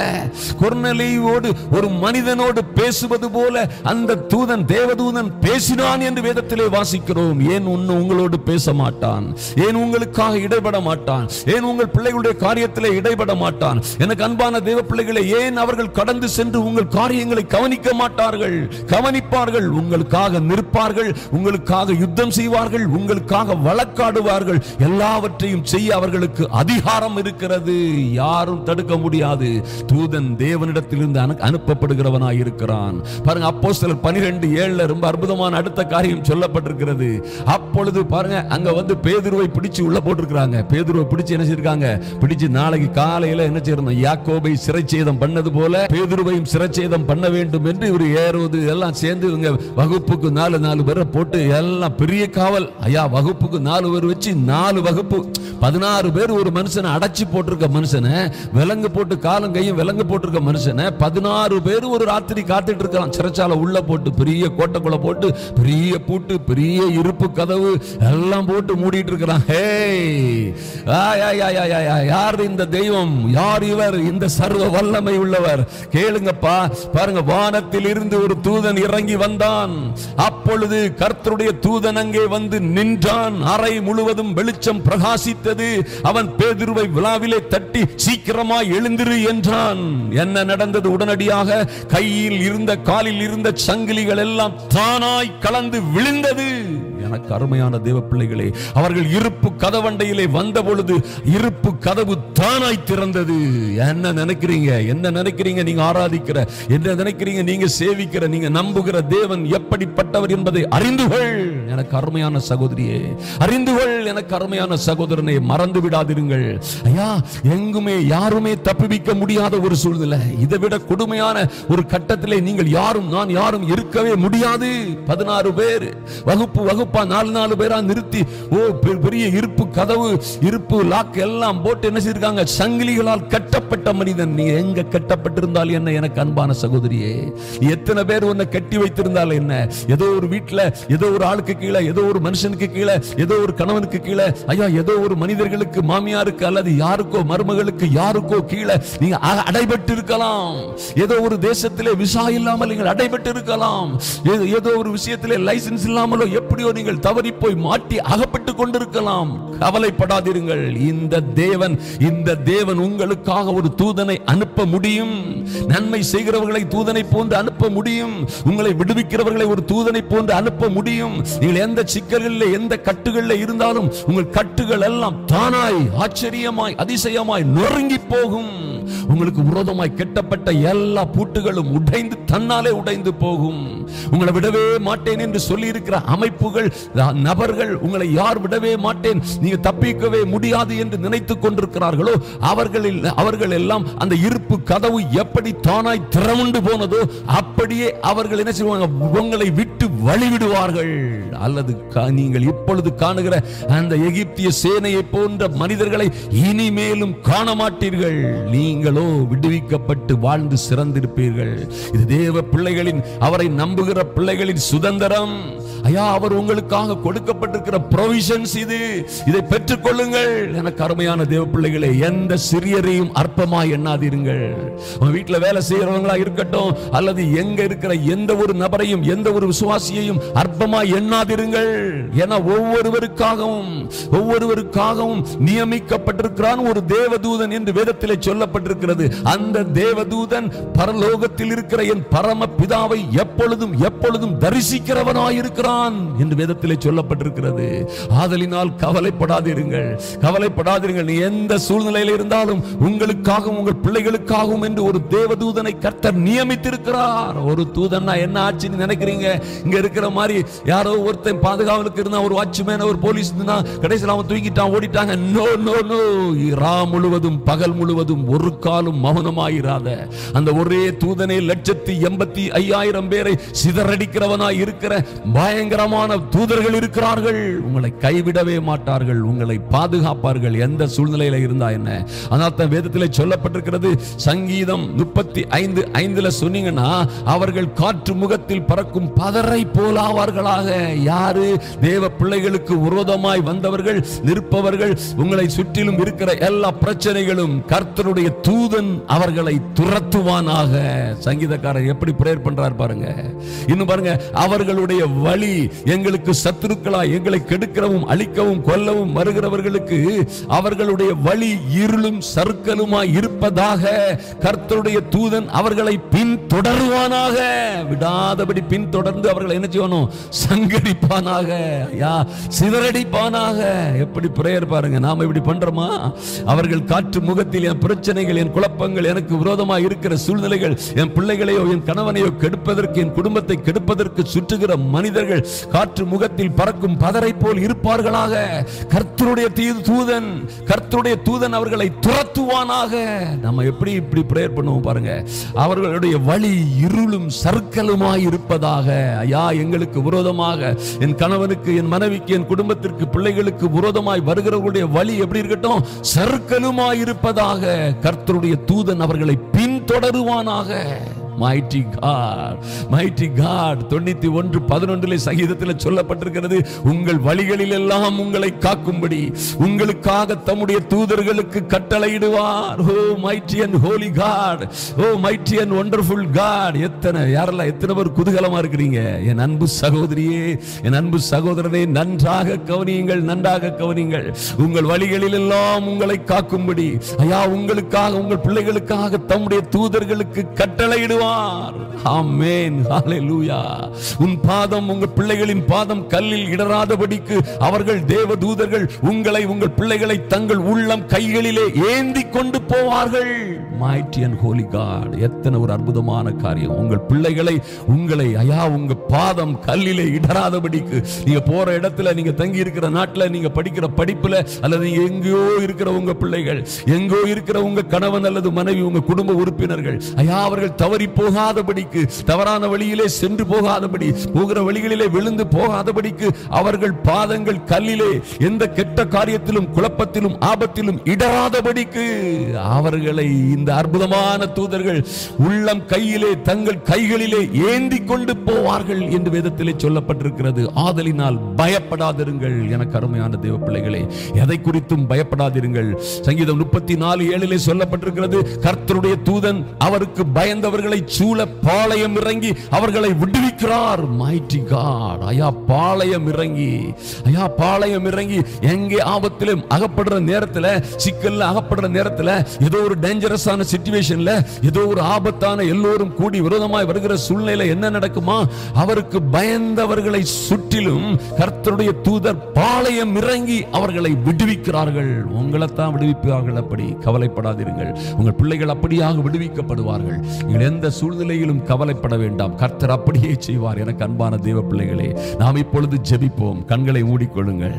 கொர்நேலியுவோடு ஒரு மனிதனோடு பேசுவது போல அந்த தூதன், தேவதூதன் பேசினான் என்று வேதத்திலே வாசிக்கிறோம். ஏன் உங்களோடு பேச மாட்டான்? ஏன் உங்களுக்காக இடைபட மாட்டான்? ஏன் உங்கள் பிள்ளைகளுடைய காரியத்திலே இடைபட மாட்டான்? எனக்கு அன்பான தேவ பிள்ளைகளை, ஏன் அவர்கள் கடந்து சென்று உங்கள் காரியங்களை கவனிக்க மாட்டார்கள்? கவனிப்பார்கள், உங்களுக்காக நிற்பார்கள், உங்களுக்காக யுத்தம் செய்வார்கள், உங்களுக்காக வழக்காடுவார்கள். எல்லாவற்றையும் செய்ய அவர்களுக்கு அதிகாரம் இருக்கிறது. யாரும் தடுக்க முடியாது. தூதன் தேவனிடத்திலிருந்து அனுப்பப்படுகிறவனாய் இருக்கிறான். பாருங்க, அப்போஸ்தலர் 12:7 ரொம்ப அற்புதமான அடுத்த காரியம் சொல்லப்பட்டிருக்கிறது. அப்பொழுது பாருங்க, அங்க வந்து பேதுருவை பிடிச்சு உள்ள போட்டிருக்காங்க. பேதுருவை பிடிச்சு என்ன செய்யிருக்காங்க? பிடிச்சு நாளைக்கு காலையில என்ன செய்யணும்? யாக்கோபை சிறைச்சேதம் பண்ணது போல பேதுருவையும் சிறைச்சேதம் பண்ண வேண்டும் என்று இவர் ஏறுவது எல்லாம் சேர்ந்து இவங்க வகுப்புக்கு 4 பேரை போட்டு எல்லாம் பெரிய காவல். ஐயா, வகுப்புக்கு 4 பேர் வச்சு 4 வகுப்பு 16 பேர் ஒரு மனுஷனை அடைச்சி போட்டிருக்க மனுஷனை, விலங்கு போட்டு காலம் கையும் விலங்கு போட்டிருக்க மனுஷனை 16 பேர் ஒரு ராத்திரி காத்துட்டு இருக்கலாம். சிறைச்சாலை உள்ள போட்டு பெரிய கோட்டைக்குள்ள போட்டு பெரிய பூட்டு, பெரிய இருப்பு கதவு எல்லாம் போட்டு மூடிட்டு இருக்கிறான். யார் இந்த தெய்வம்? யார் இவர்? இந்த சர்வ வல்லமை உள்ளவர். கேளுங்கப்பா, பாருங்க, வானத்தில் இருந்து ஒரு தூதன் இறங்கி வந்தான். அப்பொழுது கர்த்தருடைய தூதன் அங்கே வந்து நின்றான். அறை முழுவதும் வெளிச்சம் பிரகாசித்தது. அவன் பேதுருவை விழாவிலே தட்டி சீக்கிரமாய் எழுந்திரு என்றான். என்ன நடந்தது? உடனடியாக கையில் இருந்த, காலில் இருந்த சங்கிலிகள் எல்லாம் தானாய் கலந்து விழுந்தது. எனக்கு அருமையான தேவ பிள்ளைகளே, அவர்கள் இருப்பு கதவண்டையிலே வந்த பொழுது இருப்பு கதவு தானாய் திறந்தது. என்ன நினைக்கிறீங்க? என்ன நினைக்கிறீங்க? நீங்க ஆராதிக்கிற, என்ன நினைக்கிறீங்க? நீங்க சேவிக்கிற, நீங்க நம்புகிற தேவன் எப்படிப்பட்டவர் என்பதை அறிந்துகொள். எனக்கு அருமையான சகோதரியே, அறிந்துகொள். எனக்கு அருமையான சகோதரனை, மறந்து விடாதிருங்கள். ஐயா, எங்குமே யாருமே தப்பிக்க முடியாத ஒரு சூழ்நிலை. இதை விட கொடுமையான ஒரு கட்டத்திலே நீங்கள் யாரும், நான் யாரும் இருக்கவே முடியாது. 16 பேர் வகுப்பா 4 பேரா நிறுத்தி, பெரிய இருப்பு கதவு, இருப்பு லாக் எல்லாம் போட்டு என்ன செய்திருக்காங்க? சங்கிலிகளால் கட்டப்பட்ட மனிதன். நீ எங்க கட்டப்பட்டிருந்தால் என்ன? எனக்கு அன்பான சகோதரியே, எத்தனை பேர் உன்னை கட்டி வைத்திருந்தால் என்ன? ஏதோ ஒரு வீட்டுல, ஏதோ ஒரு ஆளுக்கு கீழே, ஏதோ ஒரு மனுஷனுக்கு கீழே, ஏதோ ஒரு கணவனுக்கு கீழே, ஐயா, ஏதோ ஒரு மனிதர்களுக்கு, மாமியாருக்கு அல்லது யாருக்கோ, மருமகளுக்கு யாருக்கோ கீழே நீங்க அடைபட்டு இருக்கலாம். ஏதோ ஒரு தேசத்திலே விசா இல்லாமல் நீங்கள் அடைபட்டு இருக்கலாம். ஏதோ ஒரு விஷயத்திலே லைசன்ஸ் இல்லாமலோ எப்படியோ நீங்கள் தவறி போய் மாட்டி அகப்பட்டு கொண்டிருக்கலாம். கவலைப்படாதீர்கள். இந்த தேவன், இந்த தேவன் உங்களுக்காக ஒரு தூதனை அனுப்ப முடியும். நன்மை செய்கிறவர்களை தூதனை போன்று அனுப்ப முடியும். உங்களை விடுவிக்கிறவர்களை ஒரு தூதனை போன்று அனுப்ப முடியும். நீங்கள் எந்த சிக்கல்களில் எந்த கட்டுகளில் இருந்தாலும் உங்கள் கட்டுகள் எல்லாம் தானாய் ஆச்சரியமாய் அதிசயமாய் நொறுங்கி போகும். உங்களுக்கு விரோதமாய் கெட்டப்பட்ட எல்லா பூட்டுகளும் உடைந்து தன்னாலே உடைந்து போகும். உங்களை விடவே மாட்டேன் என்று சொல்லி இருக்கிற அமைப்புகள், நபர்கள், உங்களை யார் விடவே மாட்டேன், நீங்க தப்பிக்கவே முடியாது என்று நினைத்துக் கொண்டிருக்கிறார்களோ அவர்கள் எல்லாம் அந்த இருப்பு கதவு எப்படி தானாய் திறமுண்டு போனதோ அப்படியே அவர்கள் என்ன செய்வாங்க, உங்களை விட்டு வழிவிடுவார்கள். அல்லது நீங்கள் இப்பொழுது காணுகிற அந்த எகிப்திய சேனையை போன்ற மனிதர்களை இனிமேலும் காண மாட்டீர்கள். நீங்களோ விடுவிக்கப்பட்டு வாழ்ந்து சிறந்திருப்பீர்கள். இது தேவ பிள்ளைகளின், அவரை நம்புகிற பிள்ளைகளின் சுதந்திரம். ஐயா, அவர் உங்களுக்காக கொடுக்கப்பட்டிருக்கிற ப்ரொவிஷன்ஸ் இது. இதை பெற்றுக் கொள்ளுங்கள். எனக்கு அருமையான தேவ பிள்ளைகளே, எந்த சிறியரையும் அற்பமாய் எண்ணாதீர்கள். உங்க வீட்டில் வேலை செய்யறவங்களா இருக்கட்டும், அல்லது எங்க இருக்கிற எந்த ஒரு நபரையும், எந்த ஒரு விசுவாசியையும் அற்பமாய் எண்ணாதீர்கள். ஏன்னா ஒவ்வொருவருக்காகவும் நியமிக்கப்பட்டிருக்கிறான் ஒரு தேவதூதன் என்று வேதத்திலே சொல்லப்பட்டிருக்கிறது. அந்த தேவதூதன் பரலோகத்தில் இருக்கிற என் பரம பிதாவை எப்பொழுதும் தரிசிக்கிறவனாய் இருக்கிறான் என்று வேதத்திலே சொல்லப்பட்டிருக்கிறது. ஆதலினால் கவலைப்படாதீர்கள். நீ எந்த சூழ்நிலையில் இருந்தாலும் உங்களுக்காகவும் உங்கள் பிள்ளைகளுக்காகவும் என்று ஒரு தேவதூதனை கர்த்தர் நியமித்திருக்கிறார். ஒரு தூதன்னா என்ன ஆச்சுன்னு நினைக்கிறீங்க? இங்க இருக்கிற மாதிரி யாரோ ஒருத்தன் பாதுகாவலுக்கு இருந்தா, ஒரு வாட்ச்மேன், ஒரு போலீஸ் இருந்தா, கடைசியில் அவன் தூங்கிட்டான், ஓடிட்டாங்க. நோ. இரா முழுவதும் பகல் முழுவதும் ஒரு காலம் மௌனமாயிராத அந்த ஒரே தூதனை 185,000 பேரை சிதறடிக்கிறவனாய் இருக்கிற பயங்கரமான தூதர்கள் இருக்கிறார்கள். உங்களை கைவிடவே மாட்டார்கள், உங்களை பாதுகாப்பார்கள். எந்த சூழ்நிலையில இருந்தா என்ன? அதான் வேதத்திலே சொல்லப்பட்டிருக்கிறது. சங்கீதம் 35:5 சொன்னீங்கன்னா, அவர்கள் காற்று முகத்தில் பறக்கும் பதரை போலாவார்களாக. யாரு? தேவ பிள்ளைகளுக்கு விரோதமாய் வந்தவர்கள், நிற்பவர்கள், உங்களை சுற்றிலும் இருக்கிற எல்லா பிரச்சனைகளும் கர்த்தருடைய தூதன் அவர்களை துரத்துவானாக. சங்கீதக்காரர் எப்படி பிரேயர் பண்றார் பாருங்க. இன்னும் பாருங்க, அவர்களுடைய வழி எங்களுக்கு சத்துருக்களாய், எங்களை கெடுக்கிறவும் அழிக்கவும் கொல்லவும் வருகிறவர்களுக்கு அவர்களுடைய வழி இருளும் சறுக்கலுமாய் இருப்பதாக. கர்த்தருடைய தூதன் அவர்களை பின்தொடருவானாக. விடாதபடி பின்தொடர்ந்து அவர்களை என்ன செய்யணும்? சங்கடிப்பானாக, சிதறடிப்பானாக. எப்படி பிரேயர் பாருங்க. நாம இப்படி பண்றோமா? அவர்கள் காற்று முகத்தில் என் பிரச்சனைகள், என் குழப்பங்கள், எனக்கு விரோதமாக இருக்கிற சூழ்நிலைகள், என் பிள்ளைகளையோ என் கணவனையோ கெடுப்பதற்கு, என் குடும்பத்தை கெடுப்பதற்கு சுற்றுகிற மனிதர்கள் காற்று முகத்தில் பறக்கும் பதரை போல் இருப்பார்களாக. கர்த்தருடைய தூதன் அவர்களை துரத்துவானாக. நம்ம எப்படி இப்படி பிரேயர் பண்ணுவோம் பாருங்க. அவர்களுடைய வழி இருளும் சறுக்கலுமாய் இருப்பதாக. ஐயா, எங்களுக்கு விரோதமாக, என் கணவனுக்கு, என் மனைவிக்கு, என் குடும்பத்திற்கு, பிள்ளைகளுக்கு விரோதமாய் வருகிறவர்களுடைய வழி எப்படி இருக்கட்டும்? சறுக்கலுமாய் இருப்பதாக. கர்த்தருடைய தூதன் அவர்களை பின்தொடருவானாக. Mighty God, 91:11 சங்கீதத்தில் சொல்லப்பட்டிருக்கிறது. உங்கள் வழிகளில் எல்லாம் உங்களை காக்கும்படி உங்களுக்காக தம்முடைய தூதர்களுக்கு கட்டளையிடுவார். ஓ mighty and holy God, O mighty and wonderful God. எத்தனை பேர் குதூகலமா இருக்கிறீங்க? என் அன்பு சகோதரியே, என் அன்பு சகோதரனே, நன்றாக கவனியுங்கள். உங்கள் வழிகளில் எல்லாம் உங்களை காக்கும்படி ஐயா உங்களுக்காக, உங்கள் பிள்ளைகளுக்காக தம்முடைய தூதர்களுக்கு கட்டளையிடுவார். ஆமென், ஹalleluya. உன் பாதம், உங்கள் பிள்ளைகளின் பாதம் கல்லில் இடராதபடிக்கு அவர்கள் தேவதூதர்கள் உங்களை, உங்கள் பிள்ளைகளை தங்கள் உள்ளம் கைகளிலே ஏந்தி கொண்டு போவார்கள். mighty and holy God. எத்தனை ஒரு அற்புதமான காரியம். உங்கள் பிள்ளைகளை, உங்களை ஐயா உங்க பாதம் கல்லிலே இடராதபடிக்கு, நீங்க போற இடத்துல, நீங்க தங்கி இருக்கிற நாட்டில், நீங்க படிக்கிற படிப்புல, அல்லது நீங்க எங்கேயோ இருக்கிற உங்க பிள்ளைகள், எங்கோ இருக்கிற உங்க கணவன் அல்லது மனைவி, உங்க குடும்ப உறுப்பினர்கள் ஐயா அவர்கள் தவறி போகாதபடிக்கு, தவறான வழியிலே சென்று போகாதபடி, போகிற வழிகளிலே விழுந்து போகாதபடிக்கு அவர்கள் பாதங்கள் கல்லிலே எந்த கெட்ட காரியத்திலும், குழப்பத்திலும், ஆபத்திலும் இடராதபடிக்கு அவர்களை இந்த அற்புதமான தூதர்கள் உள்ளம் கையிலே, தங்கள் கைகளிலே ஏந்தி கொண்டு போவார்கள் என்று வேதத்திலே சொல்லப்பட்டிருக்கிறது. ஆதலினால் பயப்படாதிருங்கள். எனக்கு அருமையான தேவ பிள்ளைகளே, எதை குறித்தும் பயப்படாதிருங்கள். சங்கீதம் 34:7 சொல்லப்பட்டிருக்கிறது. கர்த்தருடைய தூதன் அவருக்கு பயந்தவர்களை சூழ பாளையம் இறங்கி அவர்களை விடுவிக்கிறார். Mighty God. ஐயா பாளையம் இறங்கி, ஐயா பாளையம் இறங்கி எங்கே ஆபத்திலும் அகப்படுற நேரத்தில், சிக்கல்ல அகப்படுற நேரத்தில், ஏதோ ஒரு டேஞ்சரஸான சிச்சுவேஷன்ல, ஏதோ ஒரு ஆபத்தான எல்லோரும் கூடி விரோதமாய் வருகிற சூழ்நிலை என்ன நடக்குமா? அவருக்கு பயந்தவர்களை சுற்றிலும் கர்த்தருடைய தூதர் பாளையம் இறங்கி அவர்களை விடுவிக்கிறார்கள். உங்களைத்தான் விடுவிப்பார்கள். அப்படி கவலைப்படாதீர்கள். உங்கள் பிள்ளைகள் அப்படியாக விடுவிக்கப்படுவார்கள். நீங்கள் எந்த சூழ்நிலையிலும் கவலைப்பட வேண்டாம். கர்த்தர் அப்படியே செய்வார். எனக்கு அன்பான தேவ பிள்ளைகளே, நாம் இப்பொழுது ஜெபிப்போம். கண்களை மூடிக்கொள்ளுங்கள்.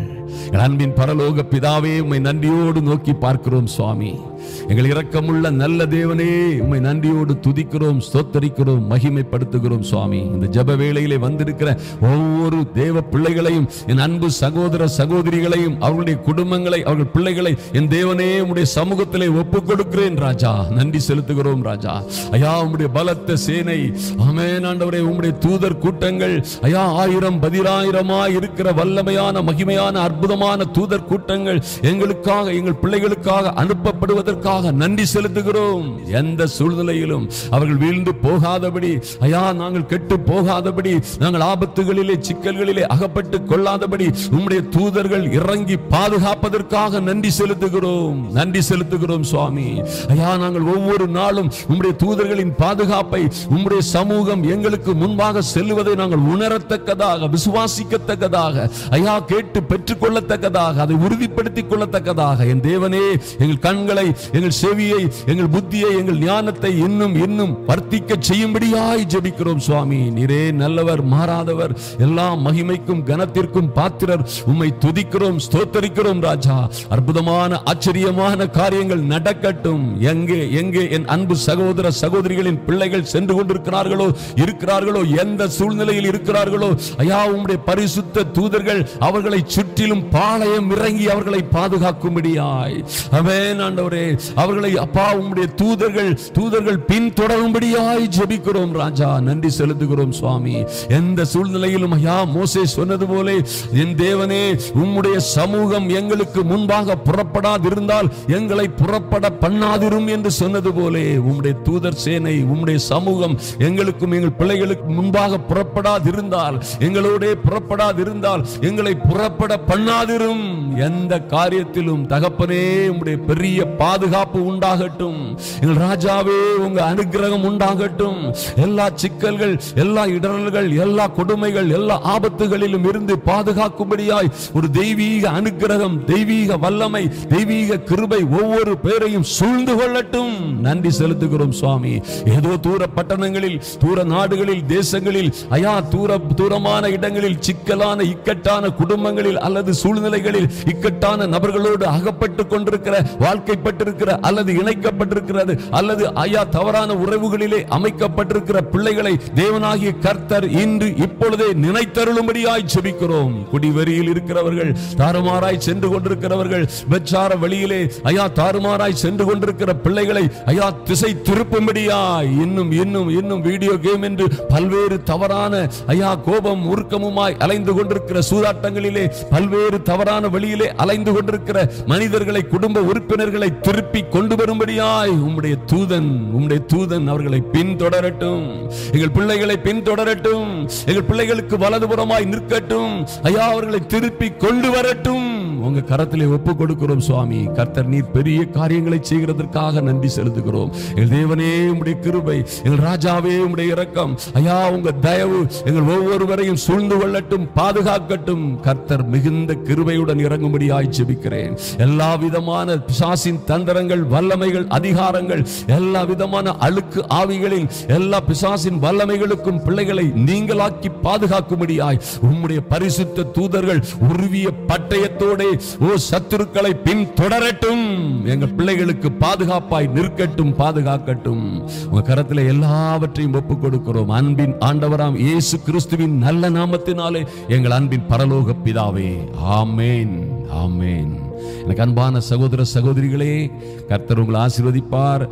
அன்பின் பரலோக பிதாவே, உம்மை நன்றியோடு நோக்கி பார்க்கிறோம் சுவாமி. எங்கள் இரக்கமுள்ள நல்ல தேவனே, உம்மை நன்றியோடு துதிக்கிறோம், ஸ்தோத்தரிக்கிறோம், மகிமைப்படுத்துகிறோம் சுவாமி. இந்த ஜெப வேளையிலே வந்திருக்கிற ஒவ்வொரு தேவ பிள்ளைகளையும், என் அன்பு சகோதர சகோதரிகளையும், அவர்களுடைய குடும்பங்களை, அவர்கள் பிள்ளைகளை என் தேவனே உம்முடைய சமூகத்திலே ஒப்புக் கொடுக்கிறேன் ராஜா. நன்றி செலுத்துகிறோம் ராஜா. ஐயா உம்முடைய பலத்த சேனை, ஆமென் ஆண்டவரே, உம்முடைய தூதர் கூட்டங்கள் ஐயா 1000 10,000 இருக்கிற வல்லமையான மகிமையான அற்புதமான தூதர் கூட்டங்கள் எங்களுக்காக, எங்கள் பிள்ளைகளுக்காக அனுப்பப்படுவதற்காக நன்றி செலுத்துகிறோம். எந்த சூழ்நிலையிலும் அவர்கள் வீழ்ந்து போகாதபடி, ஐயா நாங்கள் கெட்டு போகாதபடி, நாங்கள் ஆபத்துகளிலே சிக்கல்களிலே அகப்பட்டு கொள்ளாதபடி உம்முடைய தூதர்கள் இறங்கி பாதுகாப்பதற்காக நன்றி செலுத்துகிறோம். நன்றி செலுத்துகிறோம் சுவாமி. ஐயா நாங்கள் ஒவ்வொரு நாளும் உம்முடைய தூதர்களின் பாதுகாப்பை, உம்முடைய சமூகம் எங்களுக்கு முன்பாக செல்லுவதை நாங்கள் உணரத்தக்கதாக, விசுவாசிக்கத்தக்கதாக, ஐயா கேட்டு பெற்றுக்கொள்ளத்தக்கதாக, அதை உறுதிப்படுத்திக் கொள்ளத்தக்கதாக என் தேவனே எங்கள் கண்களை, எங்கள் செவியை, எங்கள் புத்தியை, எங்கள் ஞானத்தை இன்னும் இன்னும் வர்த்திக்க செய்யும்படியாய் ஜெபிக்கிறோம் சுவாமி. நீரே நல்லவர், மாறாதவர், எல்லா மகிமைக்கும் கனத்திற்கும் பாத்திரர். உம்மை துதிக்கிறோம், ஸ்தோத்தரிக்கிறோம் ராஜா. அற்புதமான ஆச்சரியமான காரியங்கள் நடக்கட்டும். எங்கே எங்கே என் அன்பு சகோதர சகோதரிகளின் பிள்ளைகள் சென்று கொண்டிருக்கிறார்களோ, இருக்கிறார்களோ, எந்த சூழ்நிலையில் இருக்கிறார்களோ, ஐயா உம்முடைய பரிசுத்த தூதர்கள் அவர்களை சுற்றிலும் பாளையம் இறங்கி அவர்களை பாதுகாக்கும்படியாய், ஆமென் ஆண்டவரே, அவர்களை அப்பா உம்முடைய தூதர்கள் பின்தொடரும்படியாய் ஜெபிக்கிறோம் ராஜா. நன்றி செலுத்துகிறோம் சுவாமி. எந்த சூழ்நிலையிலும் ஐயா மோசே சொன்னது போல என் தேவனே உம்முடைய சமூகம் எங்களுக்கு முன்பாக புறப்படாதிருந்தால் எங்களை புறப்பட பண்ணாதிரும் என்று சொன்னது போல உம்முடைய தூதர் சேனை, உம்முடைய சமூகம் எங்களுக்கும் எங்கள் பிள்ளைகளுக்கு முன்பாக புறப்படாதிருந்தால், எங்களோட புறப்படாதிருந்தால் எங்களை புறப்பட பண்ணாதிரும். எந்த காரியத்திலும் தகப்பனே உம்முடைய பெரிய பாதுகாப்பு உண்டாகட்டும். எங்கள் ராஜாவே உங்க அனுக்கிரகம் உண்டாகட்டும். எல்லா சிக்கல்கள், எல்லா இடரல்கள், எல்லா கொடுமைகள், எல்லா ஆபத்துகளிலும் இருந்து பாதுகாக்கும்படியாய் ஒரு தெய்வீக அனுக்கிரகம், தெய்வீக வல்லமை, தெய்வீக கிருபை ஒவ்வொரு பேரையும் சூழ்ந்து கொள்ளட்டும். நன்றி செலுத்துகிறோம் சுவாமி. ஏதோ தூர பட்டணங்களில், தூர நாடுகளில், தேசங்களில், ஐயா தூரமான இடங்களில், சிக்கலான இக்கட்டான குடும்பங்களில் அல்லது சூழ்நிலைகளில் இக்கட்டான நபர்களோடு அகப்பட்டு கொண்டிருக்கிற, வாழ்க்கைப்பட்டிருக்கிற அல்லது இணைக்கப்பட்டிருக்கிறது அல்லது ஐயா தவறான உறவுகளிலே அமைக்கப்பட்டிருக்கிற பிள்ளைகளை தேவனாகிய கர்த்தர் இன்று இப்பொழுதே நினைத்தருளும்படியாய் ஜெபிக்கிறோம். குடிவெறியில் இருக்கிறவர்கள், தாறுமாறாய் சென்று கொண்டிருக்கிறவர்கள், விபச்சார வழியிலே ஐயா தாறுமாறாய் சென்று கொண்டிருக்கிற பிள்ளைகளை ஐயா திசை திருப்பும்படியாய், இன்னும் இன்னும் இன்னும் வீடியோ கேம் என்று பல்வேறு தவறான ஐயா கோபம் உருக்கமுமாய் அலைந்து கொண்டிருக்கிற சூதாட்டங்களிலே, பல்வேறு தவறான வழியிலே அலைந்து கொண்டிருக்கிற மனிதர்களை, குடும்ப உறுப்பினர்களை திருப்பி கொண்டு வரும்படியாய் உம்முடைய தூதன் அவர்களை பின்தொடரட்டும். எங்கள் பிள்ளைகளை பின்தொடரட்டும். எங்கள் பிள்ளைகளுக்கு வலதுபுறமாய் நிற்கட்டும். ஐயா அவர்களை திருப்பி கொண்டு வரட்டும். உங்க கரத்திலே ஒப்பு கொடுக்கிறோம் சுவாமி. கர்த்தர் நீர் பெரிய காரியங்களை செய்கிறதற்காக நன்றி செலுத்துகிறோம். எங்கள் தேவனே உம்முடைய கிருபை, எங்கள் ராஜாவே உம்முடைய இரக்கம், ஐயா உங்க தயவு எங்கள் ஒவ்வொருவரையும் சூழ்ந்து கொள்ளட்டும், பாதுகாக்கட்டும். கர்த்தர் மிகுந்த கிருபையுடன் இறங்கும்படியாய் ஜெபிக்கிறேன். எல்லா விதமான பிசாசின் தந்திரங்கள், வல்லமைகள், அதிகாரங்கள், எல்லா விதமான அழுக்கு ஆவிகளில், எல்லா பிசாசின் வல்லமைகளுக்கும் பிள்ளைகளை நீங்களாக்கி பாதுகாக்கும்படியாய் உம்முடைய பரிசுத்த தூதர்கள் உருவிய பட்டயத்தோட சத்துருக்களை பின்தொடரட்டும். எங்கள் பிள்ளைகளுக்கு பாதுகாப்பாய் நிற்கட்டும், பாதுகாக்கட்டும். உங்க கரத்தில் எல்லாவற்றையும் ஒப்புக் கொடுக்கிறோம். அன்பின் ஆண்டவராம் இயேசு கிறிஸ்துவின் நல்ல நாமத்தினாலே எங்கள் அன்பின் பரலோக பிதாவே, ஆமென், ஆமென். எனக்கு அன்பான சகோதர சகோதரிகளே, கர்த்தர் உங்களை ஆசீர்வதிப்பார்.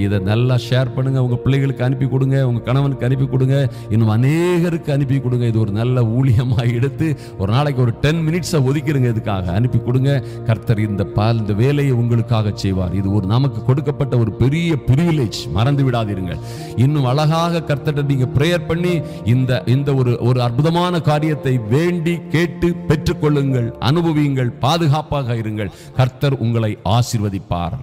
இதை நல்லா ஷேர் பண்ணுங்க, உங்க பிள்ளைகளுக்கு அனுப்பி கொடுங்க, உங்க கணவனுக்கு அனுப்பி கொடுங்க, இன்னும் அநேகருக்கு அனுப்பி கொடுங்க. இது ஒரு நல்ல ஊழியமாக எடுத்து ஒரு நாளைக்கு ஒரு 10 மினிட்ஸ் ஒதுக்கிடுங்க, இதுக்காக அனுப்பி கொடுங்க. கர்த்தர் இந்த வேலையை உங்களுக்காக செய்வார். இது ஒரு நமக்கு கொடுக்கப்பட்ட ஒரு பெரிய பிரிவிலேஜ், மறந்து விடாதீர்கள். இன்னும் அழகாக கர்த்தர் நீங்க பிரேயர் பண்ணி இந்த ஒரு அற்புதமான காரியத்தை வேண்டி கேட்டு பெற்றுக்கொள்ளுங்கள், அனுபவியுங்கள், பாதுகாப்பாக இருங்கள். கர்த்தர் உங்களை ஆசீர்வதிப்பார்.